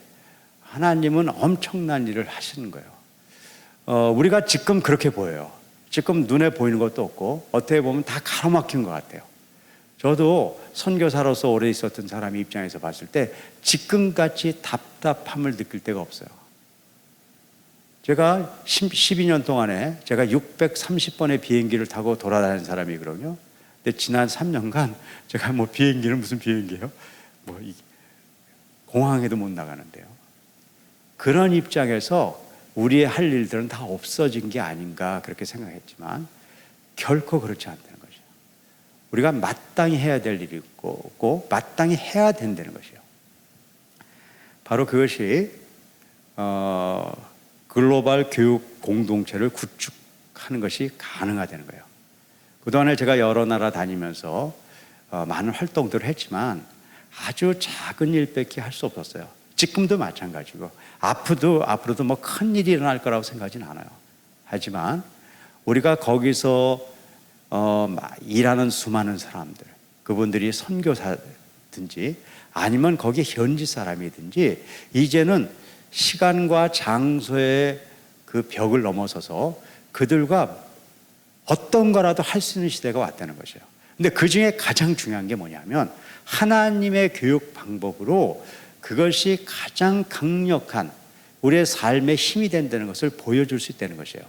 A: 하나님은 엄청난 일을 하시는 거예요. 우리가 지금 그렇게 보여요. 지금 눈에 보이는 것도 없고 어떻게 보면 다 가로막힌 것 같아요. 저도 선교사로서 오래 있었던 사람 입장에서 봤을 때 지금같이 답답함을 느낄 때가 없어요. 제가 12년 동안에 제가 630번의 비행기를 타고 돌아다니는 사람이거든요. 근데 지난 3년간 제가 뭐 비행기는 무슨 비행기예요? 뭐 공항에도 못 나가는데요. 그런 입장에서 우리의 할 일들은 다 없어진 게 아닌가 그렇게 생각했지만 결코 그렇지 않다는 거죠. 우리가 마땅히 해야 될 일이 있고 마땅히 해야 된다는 것이요. 바로 그것이 글로벌 교육 공동체를 구축하는 것이 가능하다는 거예요. 그동안에 제가 여러 나라 다니면서 많은 활동들을 했지만 아주 작은 일밖에 할 수 없었어요. 지금도 마찬가지고 앞으로도 뭐 큰일이 일어날 거라고 생각하지는 않아요. 하지만 우리가 거기서 일하는 수많은 사람들, 그분들이 선교사든지 아니면 거기 현지 사람이든지 이제는 시간과 장소의 그 벽을 넘어서서 그들과 어떤 거라도 할 수 있는 시대가 왔다는 것이에요. 근데 그 중에 가장 중요한 게 뭐냐면 하나님의 교육 방법으로 그것이 가장 강력한 우리의 삶의 힘이 된다는 것을 보여줄 수 있다는 것이에요.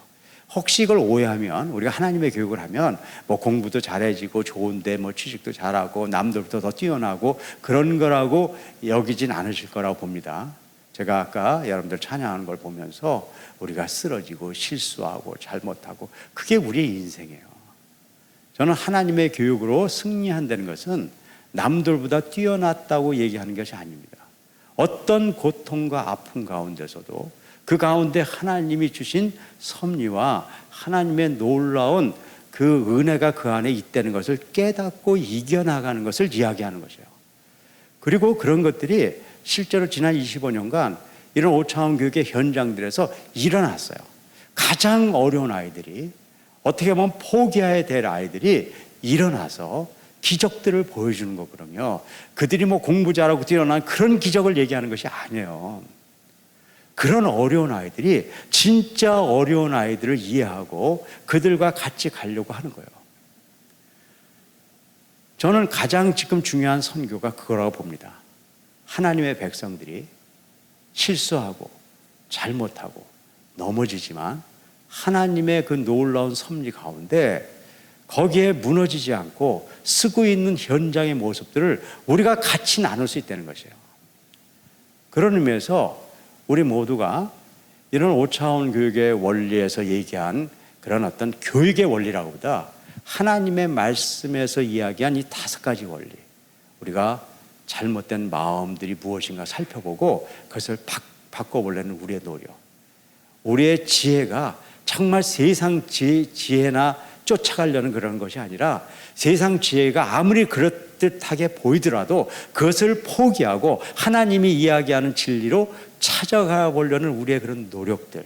A: 혹시 이걸 오해하면 우리가 하나님의 교육을 하면 뭐 공부도 잘해지고 좋은데 뭐 취직도 잘하고 남들보다 더 뛰어나고 그런 거라고 여기진 않으실 거라고 봅니다. 제가 아까 여러분들 찬양하는 걸 보면서 우리가 쓰러지고 실수하고 잘못하고 그게 우리의 인생이에요. 저는 하나님의 교육으로 승리한다는 것은 남들보다 뛰어났다고 얘기하는 것이 아닙니다. 어떤 고통과 아픔 가운데서도 그 가운데 하나님이 주신 섭리와 하나님의 놀라운 그 은혜가 그 안에 있다는 것을 깨닫고 이겨나가는 것을 이야기하는 것이에요. 그리고 그런 것들이 실제로 지난 25년간 이런 오차원 교육의 현장들에서 일어났어요. 가장 어려운 아이들이, 어떻게 보면 포기해야 될 아이들이 일어나서 기적들을 보여주는 거거든요. 그들이 뭐 공부 잘하고 뛰어난 그런 기적을 얘기하는 것이 아니에요. 그런 어려운 아이들이 진짜 어려운 아이들을 이해하고 그들과 같이 가려고 하는 거예요. 저는 가장 지금 중요한 선교가 그거라고 봅니다. 하나님의 백성들이 실수하고 잘못하고 넘어지지만 하나님의 그 놀라운 섭리 가운데 거기에 무너지지 않고 쓰고 있는 현장의 모습들을 우리가 같이 나눌 수 있다는 것이에요. 그런 의미에서 우리 모두가 이런 오차원 교육의 원리에서 얘기한 그런 어떤 교육의 원리라고보다 하나님의 말씀에서 이야기한 이 5가지 원리, 우리가 잘못된 마음들이 무엇인가 살펴보고 그것을 바꿔보려는 우리의 노력, 우리의 지혜가 정말 세상 지혜나 쫓아가려는 그런 것이 아니라 세상 지혜가 아무리 그럴듯하게 보이더라도 그것을 포기하고 하나님이 이야기하는 진리로 찾아가 보려는 우리의 그런 노력들,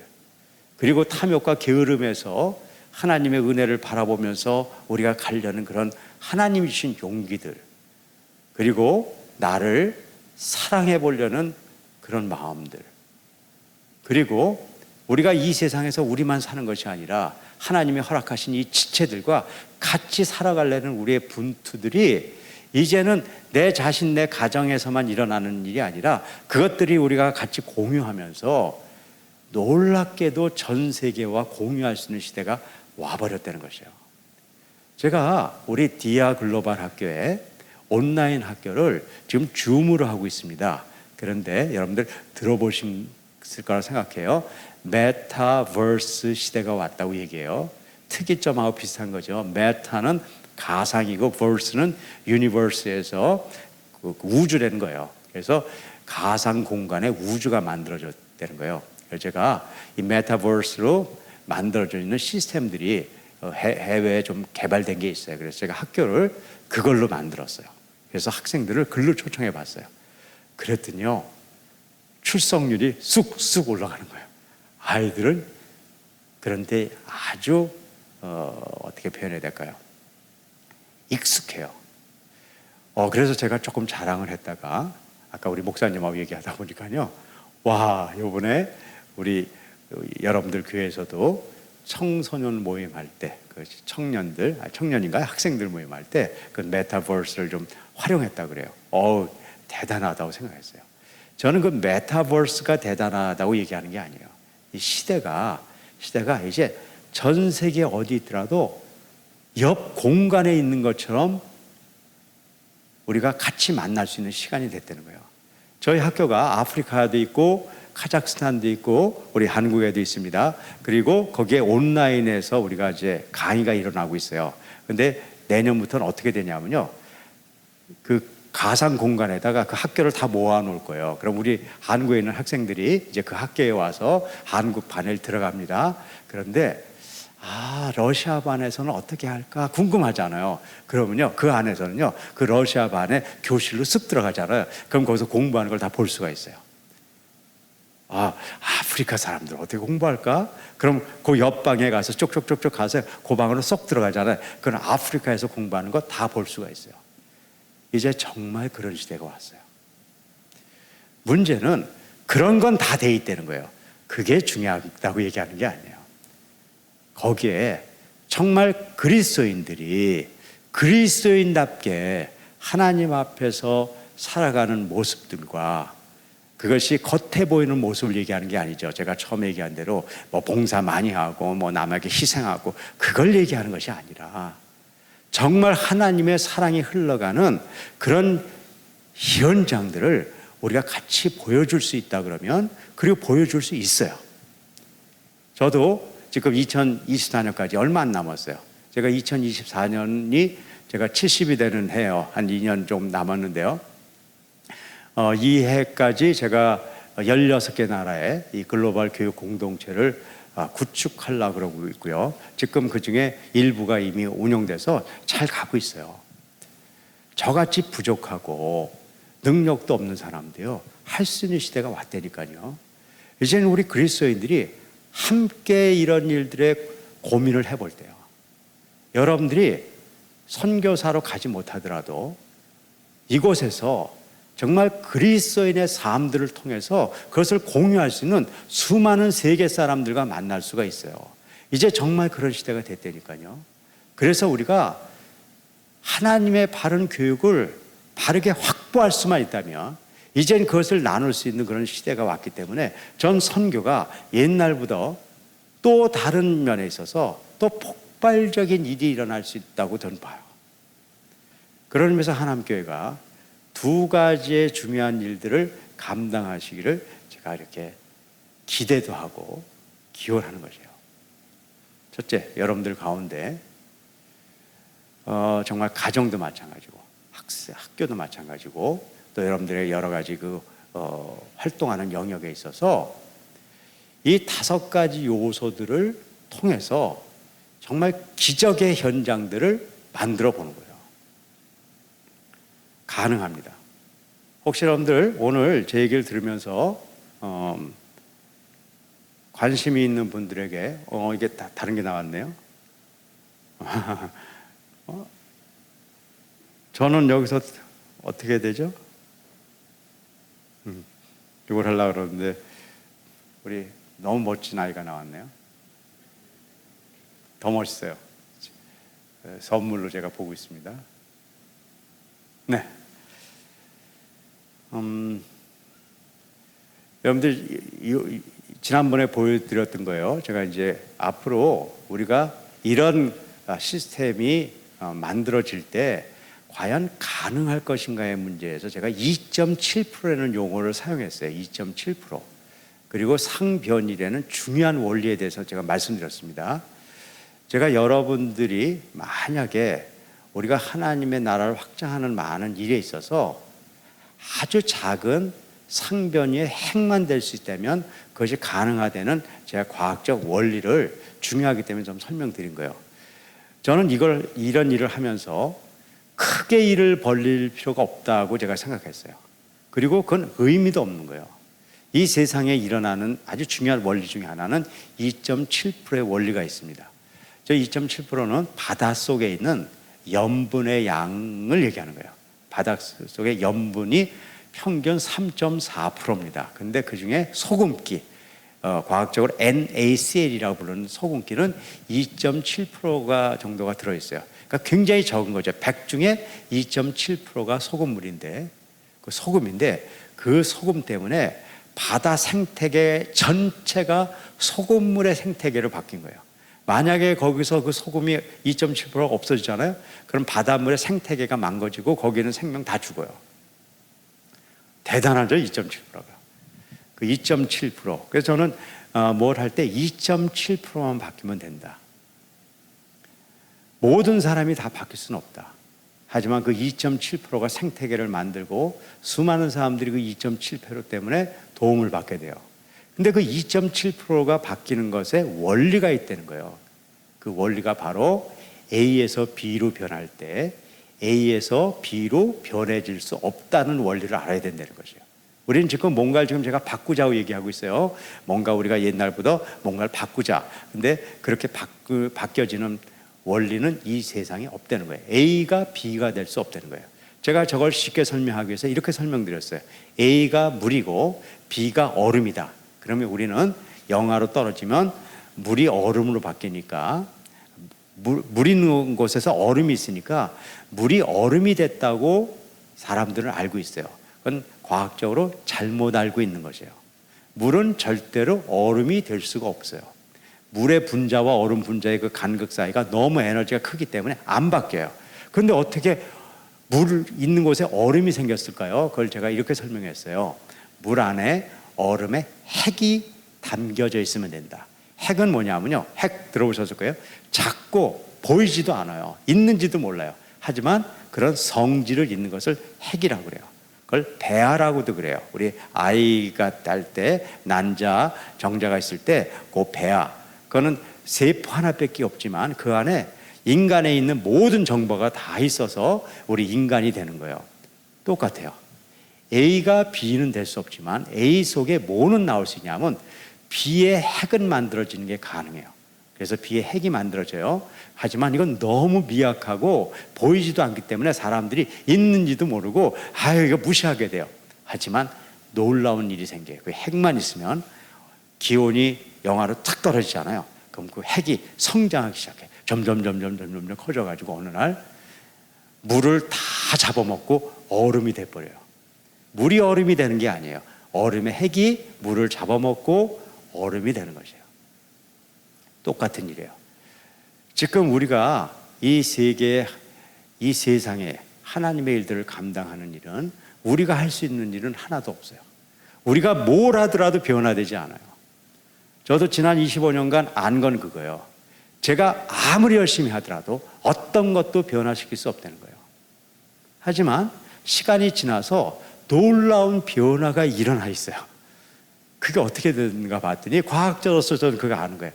A: 그리고 탐욕과 게으름에서 하나님의 은혜를 바라보면서 우리가 가려는 그런 하나님이 주신 용기들, 그리고 나를 사랑해 보려는 그런 마음들, 그리고 우리가 이 세상에서 우리만 사는 것이 아니라 하나님이 허락하신 이 지체들과 같이 살아가려는 우리의 분투들이 이제는 내 자신, 내 가정에서만 일어나는 일이 아니라 그것들이 우리가 같이 공유하면서 놀랍게도 전 세계와 공유할 수 있는 시대가 와버렸다는 것이에요. 제가 우리 디아 글로벌 학교에 온라인 학교를 지금 줌으로 하고 있습니다. 그런데 여러분들 들어보셨을 거라 생각해요. 메타버스 시대가 왔다고 얘기해요. 특이점하고 비슷한 거죠. 메타는 가상이고 버스는 유니버스에서 우주라는 거예요. 그래서 가상 공간에 우주가 만들어졌다는 거예요. 그래서 제가 이 메타버스로 만들어져 있는 시스템들이 해외에 좀 개발된 게 있어요. 그래서 제가 학교를 그걸로 만들었어요. 그래서 학생들을 글로 초청해 봤어요. 그랬더니요, 출석률이 쑥쑥 올라가는 거예요. 아이들은 그런데 아주 어떻게 표현해야 될까요? 익숙해요. 그래서 제가 조금 자랑을 했다가 아까 우리 목사님하고 얘기하다 보니까요, 와, 이번에 우리 여러분들 교회에서도 청소년 모임할 때, 그 청년인가요? 학생들 모임할 때 그 메타버스를 좀 활용했다 그래요. 대단하다고 생각했어요. 저는 그 메타버스가 대단하다고 얘기하는 게 아니에요. 이 시대가 이제 전 세계 어디 있더라도 옆 공간에 있는 것처럼 우리가 같이 만날 수 있는 시간이 됐다는 거예요. 저희 학교가 아프리카도 있고 카자흐스탄도 있고 우리 한국에도 있습니다. 그리고 거기에 온라인에서 우리가 이제 강의가 일어나고 있어요. 근데 내년부터는 어떻게 되냐면요, 그 가상 공간에다가 그 학교를 다 모아 놓을 거예요. 그럼 우리 한국에 있는 학생들이 이제 그 학교에 와서 한국 반에 들어갑니다. 그런데 러시아 반에서는 어떻게 할까 궁금하잖아요. 그러면요, 그 안에서는요, 그 러시아 반에 교실로 쓱 들어가잖아요. 그럼 거기서 공부하는 걸 다 볼 수가 있어요. 아프리카 사람들 어떻게 공부할까? 그럼 그 옆방에 가서 쪽쪽쪽쪽 가서 그 방으로 쏙 들어가잖아요. 그건 아프리카에서 공부하는 거 다 볼 수가 있어요. 이제 정말 그런 시대가 왔어요. 문제는 그런 건 다 돼 있다는 거예요. 그게 중요하다고 얘기하는 게 아니에요. 거기에 정말 그리스도인들이 그리스도인답게 하나님 앞에서 살아가는 모습들과 그것이 겉에 보이는 모습을 얘기하는 게 아니죠. 제가 처음에 얘기한 대로 뭐 봉사 많이 하고 뭐 남에게 희생하고 그걸 얘기하는 것이 아니라 정말 하나님의 사랑이 흘러가는 그런 현장들을 우리가 같이 보여줄 수 있다 그러면 그리고 보여줄 수 있어요. 저도 지금 2024년까지 얼마 안 남았어요. 제가 2024년이 제가 70이 되는 해요. 한 2년 좀 남았는데요. 이 해까지 제가 16개 나라의 이 글로벌 교육 공동체를 구축하려고 그러고 있고요. 지금 그 중에 일부가 이미 운영돼서 잘 가고 있어요. 저같이 부족하고 능력도 없는 사람도요, 할 수 있는 시대가 왔다니까요. 이제는 우리 그리스도인들이 함께 이런 일들에 고민을 해볼 때요. 여러분들이 선교사로 가지 못하더라도 이곳에서 정말 그리스도인의 삶들을 통해서 그것을 공유할 수 있는 수많은 세계 사람들과 만날 수가 있어요. 이제 정말 그런 시대가 됐다니까요. 그래서 우리가 하나님의 바른 교육을 바르게 확보할 수만 있다면 이젠 그것을 나눌 수 있는 그런 시대가 왔기 때문에 전 선교가 옛날보다 또 다른 면에 있어서 또 폭발적인 일이 일어날 수 있다고 저는 봐요. 그런 의미에서 하나님교회가 두 가지의 중요한 일들을 감당하시기를 제가 이렇게 기대도 하고 기원하는 것이에요. 첫째, 여러분들 가운데 정말 가정도 마찬가지고 학교도 마찬가지고 또 여러분들의 여러 가지 활동하는 영역에 있어서 이 5가지 요소들을 통해서 정말 기적의 현장들을 만들어 보는 거예요. 가능합니다. 혹시 여러분들 오늘 제 얘기를 들으면서 관심이 있는 분들에게 이게 다른 게 나왔네요. 저는 여기서 어떻게 되죠? 이걸 하려고 그러는데 우리 너무 멋진 아이가 나왔네요. 더 멋있어요. 선물로 제가 보고 있습니다. 네. 여러분들 지난번에 보여드렸던 거예요. 제가 이제 앞으로 우리가 이런 시스템이 만들어질 때 과연 가능할 것인가의 문제에서 제가 2.7%라는 용어를 사용했어요. 2.7%. 그리고 상변이라는 중요한 원리에 대해서 제가 말씀드렸습니다. 제가 여러분들이 만약에 우리가 하나님의 나라를 확장하는 많은 일에 있어서 아주 작은 상변이의 핵만 될 수 있다면 그것이 가능하다는 제가 과학적 원리를 중요하기 때문에 좀 설명드린 거예요. 저는 이런 일을 하면서 크게 일을 벌릴 필요가 없다고 제가 생각했어요. 그리고 그건 의미도 없는 거예요. 이 세상에 일어나는 아주 중요한 원리 중에 하나는 2.7%의 원리가 있습니다. 저 2.7%는 바닷속에 있는 염분의 양을 얘기하는 거예요. 바닷속의 염분이 평균 3.4%입니다. 근데 그 중에 소금기, 과학적으로 NaCl이라고 부르는 소금기는 2.7%가 정도가 들어있어요. 그러니까 굉장히 적은 거죠. 100 중에 2.7%가 소금물인데, 그 소금인데 그 소금 때문에 바다 생태계 전체가 소금물의 생태계로 바뀐 거예요. 만약에 거기서 그 소금이 2.7%가 없어지잖아요. 그럼 바닷물의 생태계가 망가지고 거기는 생명 다 죽어요. 대단하죠, 2.7%가. 그 2.7%. 그래서 저는 뭘 할 때 2.7%만 바뀌면 된다. 모든 사람이 다 바뀔 수는 없다. 하지만 그 2.7%가 생태계를 만들고 수많은 사람들이 그 2.7% 때문에 도움을 받게 돼요. 근데 그 2.7%가 바뀌는 것에 원리가 있다는 거예요. 그 원리가 바로 A에서 B로 변할 때 A에서 B로 변해질 수 없다는 원리를 알아야 된다는 것이에요. 우리는 지금 뭔가를 지금 제가 바꾸자고 얘기하고 있어요. 뭔가 우리가 옛날보다 뭔가를 바꾸자. 근데 그렇게 바뀌어지는 원리는 이 세상에 없다는 거예요. A가 B가 될 수 없다는 거예요. 제가 저걸 쉽게 설명하기 위해서 이렇게 설명드렸어요. A가 물이고 B가 얼음이다. 그러면 우리는 영하로 떨어지면 물이 얼음으로 바뀌니까 물 있는 곳에서 얼음이 있으니까 물이 얼음이 됐다고 사람들은 알고 있어요. 그건 과학적으로 잘못 알고 있는 것이에요. 물은 절대로 얼음이 될 수가 없어요. 물의 분자와 얼음 분자의 그 간극 사이가 너무 에너지가 크기 때문에 안 바뀌어요. 그런데 어떻게 물 있는 곳에 얼음이 생겼을까요? 그걸 제가 이렇게 설명했어요. 물 안에 얼음에 핵이 담겨져 있으면 된다. 핵은 뭐냐면요, 핵 들어보셨을 거예요. 작고 보이지도 않아요. 있는지도 몰라요. 하지만 그런 성질을 있는 것을 핵이라고 그래요. 그걸 배아라고도 그래요. 우리 아이가 딸 때 난자, 정자가 있을 때 그 배아, 그거는 세포 하나밖에 없지만 그 안에 인간에 있는 모든 정보가 다 있어서 우리 인간이 되는 거예요. 똑같아요. A가 B는 될 수 없지만 A 속에 뭐는 나올 수 있냐면 B의 핵은 만들어지는 게 가능해요. 그래서 B의 핵이 만들어져요. 하지만 이건 너무 미약하고 보이지도 않기 때문에 사람들이 있는지도 모르고 이거 무시하게 돼요. 하지만 놀라운 일이 생겨요. 그 핵만 있으면 기온이 영하로 탁 떨어지잖아요. 그럼 그 핵이 성장하기 시작해. 점점 커져가지고 어느 날 물을 다 잡아먹고 얼음이 돼버려요. 물이 얼음이 되는 게 아니에요. 얼음의 핵이 물을 잡아먹고 얼음이 되는 것이에요. 똑같은 일이에요. 지금 우리가 이 세계에, 이 세상에 하나님의 일들을 감당하는 일은 우리가 할 수 있는 일은 하나도 없어요. 우리가 뭘 하더라도 변화되지 않아요. 저도 지난 25년간 안 건 그거예요. 제가 아무리 열심히 하더라도 어떤 것도 변화시킬 수 없다는 거예요. 하지만 시간이 지나서 놀라운 변화가 일어나 있어요. 그게 어떻게 되는가 봤더니 과학자로서 저는 그거 아는 거예요.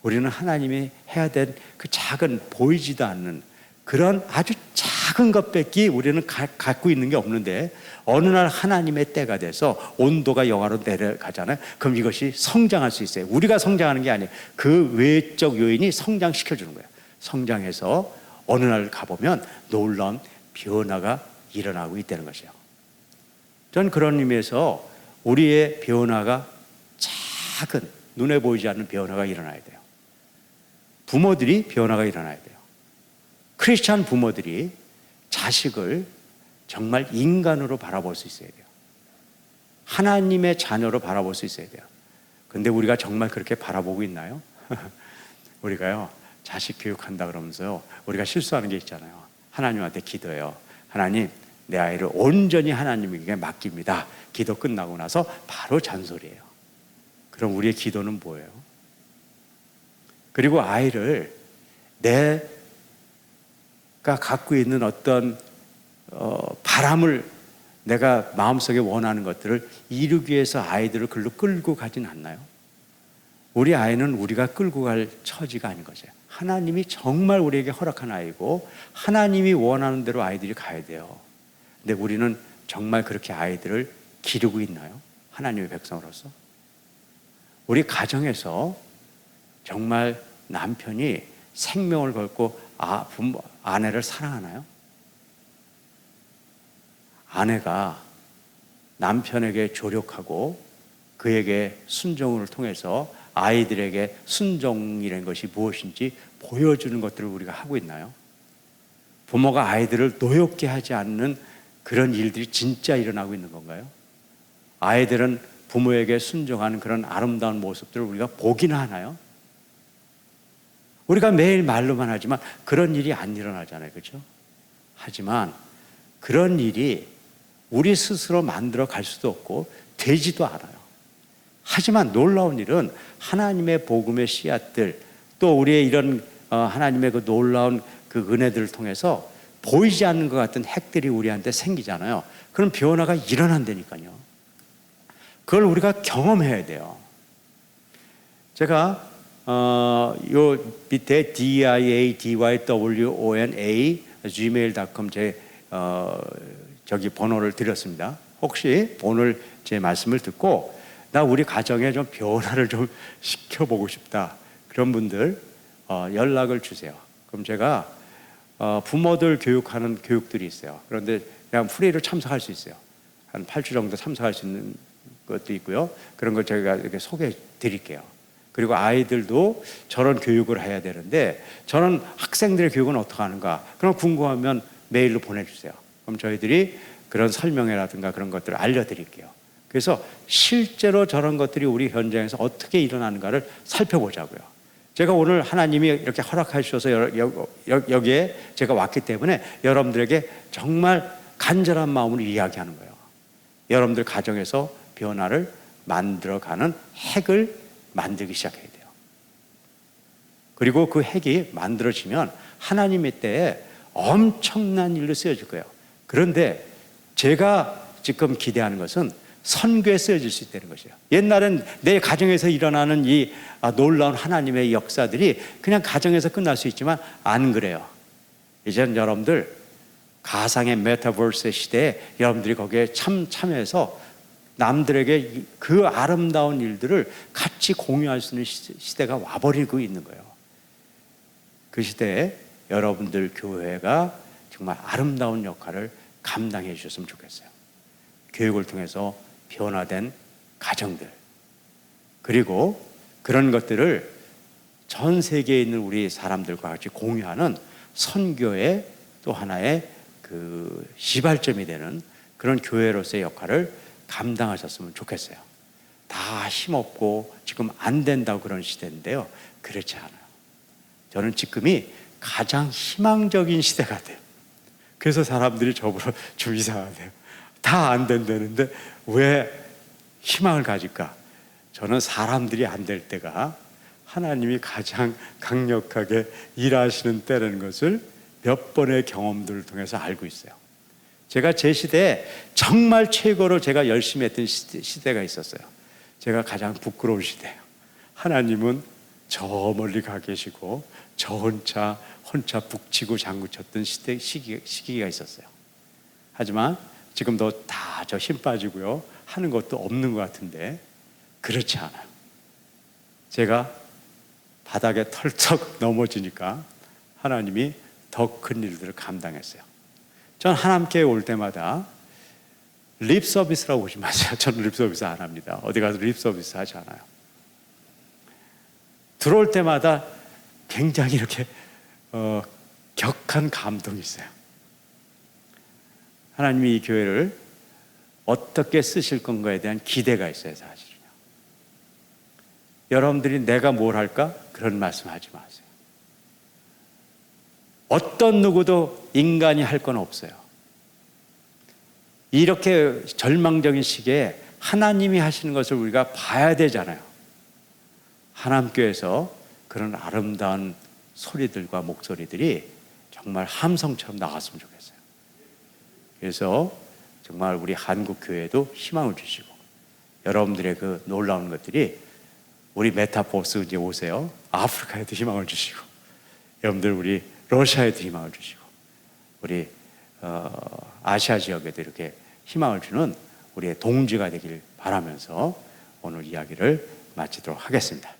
A: 우리는 하나님이 해야 될 그 작은 보이지도 않는 그런 아주 작은 것밖에 우리는 갖고 있는 게 없는데 어느 날 하나님의 때가 돼서 온도가 영하로 내려가잖아요. 그럼 이것이 성장할 수 있어요. 우리가 성장하는 게 아니에요. 그 외적 요인이 성장시켜주는 거예요. 성장해서 어느 날 가보면 놀라운 변화가 일어나고 있다는 것이에요. 저는 그런 의미에서 우리의 변화가 작은 눈에 보이지 않는 변화가 일어나야 돼요. 부모들이 변화가 일어나야 돼요. 크리스찬 부모들이 자식을 정말 인간으로 바라볼 수 있어야 돼요. 하나님의 자녀로 바라볼 수 있어야 돼요. 근데 우리가 정말 그렇게 바라보고 있나요? 우리가요, 자식 교육한다 그러면서요, 우리가 실수하는 게 있잖아요. 하나님한테 기도해요. 하나님, 내 아이를 온전히 하나님에게 맡깁니다. 기도 끝나고 나서 바로 잔소리해요. 그럼 우리의 기도는 뭐예요? 그리고 아이를 내가 갖고 있는 어떤 바람을, 내가 마음속에 원하는 것들을 이루기 위해서 아이들을 글로 끌고 가진 않나요? 우리 아이는 우리가 끌고 갈 처지가 아닌 거죠. 하나님이 정말 우리에게 허락한 아이고 하나님이 원하는 대로 아이들이 가야 돼요. 근데 우리는 정말 그렇게 아이들을 기르고 있나요? 하나님의 백성으로서? 우리 가정에서 정말 남편이 생명을 걸고 아내를 사랑하나요? 아내가 남편에게 조력하고 그에게 순종을 통해서 아이들에게 순종이라는 것이 무엇인지 보여주는 것들을 우리가 하고 있나요? 부모가 아이들을 노엽게 하지 않는 그런 일들이 진짜 일어나고 있는 건가요? 아이들은 부모에게 순종하는 그런 아름다운 모습들을 우리가 보기나 하나요? 우리가 매일 말로만 하지만 그런 일이 안 일어나잖아요. 그렇죠? 하지만 그런 일이 우리 스스로 만들어 갈 수도 없고 되지도 않아요. 하지만 놀라운 일은 하나님의 복음의 씨앗들, 또 우리의 이런 하나님의 그 놀라운 그 은혜들을 통해서 보이지 않는 것 같은 핵들이 우리한테 생기잖아요. 그런 변화가 일어난다니까요. 그걸 우리가 경험해야 돼요. 제가 요 밑에 diadywona gmail.com 저기 번호를 드렸습니다. 혹시 오늘 제 말씀을 듣고 나 우리 가정에 좀 변화를 좀 시켜보고 싶다, 그런 분들 연락을 주세요. 그럼 제가 부모들 교육하는 교육들이 있어요. 그런데 그냥 프리로 참석할 수 있어요. 한 8주 정도 참석할 수 있는 것도 있고요. 그런 걸 저희가 이렇게 소개해 드릴게요. 그리고 아이들도 저런 교육을 해야 되는데 저런 학생들의 교육은 어떻게 하는가, 그럼 궁금하면 메일로 보내주세요. 그럼 저희들이 그런 설명회라든가 그런 것들을 알려드릴게요. 그래서 실제로 저런 것들이 우리 현장에서 어떻게 일어나는가를 살펴보자고요. 제가 오늘 하나님이 이렇게 허락해 주셔서 여기에 제가 왔기 때문에 여러분들에게 정말 간절한 마음으로 이야기하는 거예요. 여러분들 가정에서 변화를 만들어가는 핵을 만들기 시작해야 돼요. 그리고 그 핵이 만들어지면 하나님의 때에 엄청난 일로 쓰여질 거예요. 그런데 제가 지금 기대하는 것은 선교에 쓰여질 수 있다는 것이에요. 옛날엔 내 가정에서 일어나는 이 놀라운 하나님의 역사들이 그냥 가정에서 끝날 수 있지만 안 그래요. 이제는 여러분들 가상의 메타버스 시대에 여러분들이 거기에 참여해서 남들에게 그 아름다운 일들을 같이 공유할 수 있는 시대가 와버리고 있는 거예요. 그 시대에 여러분들 교회가 정말 아름다운 역할을 감당해 주셨으면 좋겠어요. 교육을 통해서 변화된 가정들, 그리고 그런 것들을 전 세계에 있는 우리 사람들과 같이 공유하는 선교의 또 하나의 그 시발점이 되는 그런 교회로서의 역할을 감당하셨으면 좋겠어요. 다 힘없고 지금 안 된다고 그런 시대인데요, 그렇지 않아요. 저는 지금이 가장 희망적인 시대 같아요. 그래서 사람들이 저보러 좀 이상하대요. 다 안 된다는데 왜 희망을 가질까? 저는 사람들이 안 될 때가 하나님이 가장 강력하게 일하시는 때라는 것을 몇 번의 경험들을 통해서 알고 있어요. 제가 제 시대에 정말 최고로 제가 열심히 했던 시대가 있었어요. 제가 가장 부끄러운 시대예요. 하나님은 저 멀리 가 계시고 저 혼자 북치고 장구쳤던 시기가 있었어요. 하지만 지금도 다 저 힘 빠지고요, 하는 것도 없는 것 같은데 그렇지 않아요. 제가 바닥에 털썩 넘어지니까 하나님이 더 큰 일들을 감당했어요. 전 하나님께 올 때마다 립 서비스라고 보지 마세요. 저는 립 서비스 안 합니다. 어디 가서 립 서비스 하지 않아요. 들어올 때마다 굉장히 이렇게 격한 감동이 있어요. 하나님이 이 교회를 어떻게 쓰실 건가에 대한 기대가 있어요, 사실은요. 여러분들이 내가 뭘 할까? 그런 말씀하지 마세요. 어떤 누구도 인간이 할 건 없어요. 이렇게 절망적인 시기에 하나님이 하시는 것을 우리가 봐야 되잖아요. 하나님께서 그런 아름다운 소리들과 목소리들이 정말 함성처럼 나갔으면 좋겠어요. 그래서 정말 우리 한국 교회도 희망을 주시고, 여러분들의 그 놀라운 것들이 우리 메타버스 이제 오세요. 아프리카에도 희망을 주시고, 여러분들 우리 러시아에도 희망을 주시고, 우리 아시아 지역에도 이렇게 희망을 주는 우리의 동지가 되길 바라면서 오늘 이야기를 마치도록 하겠습니다.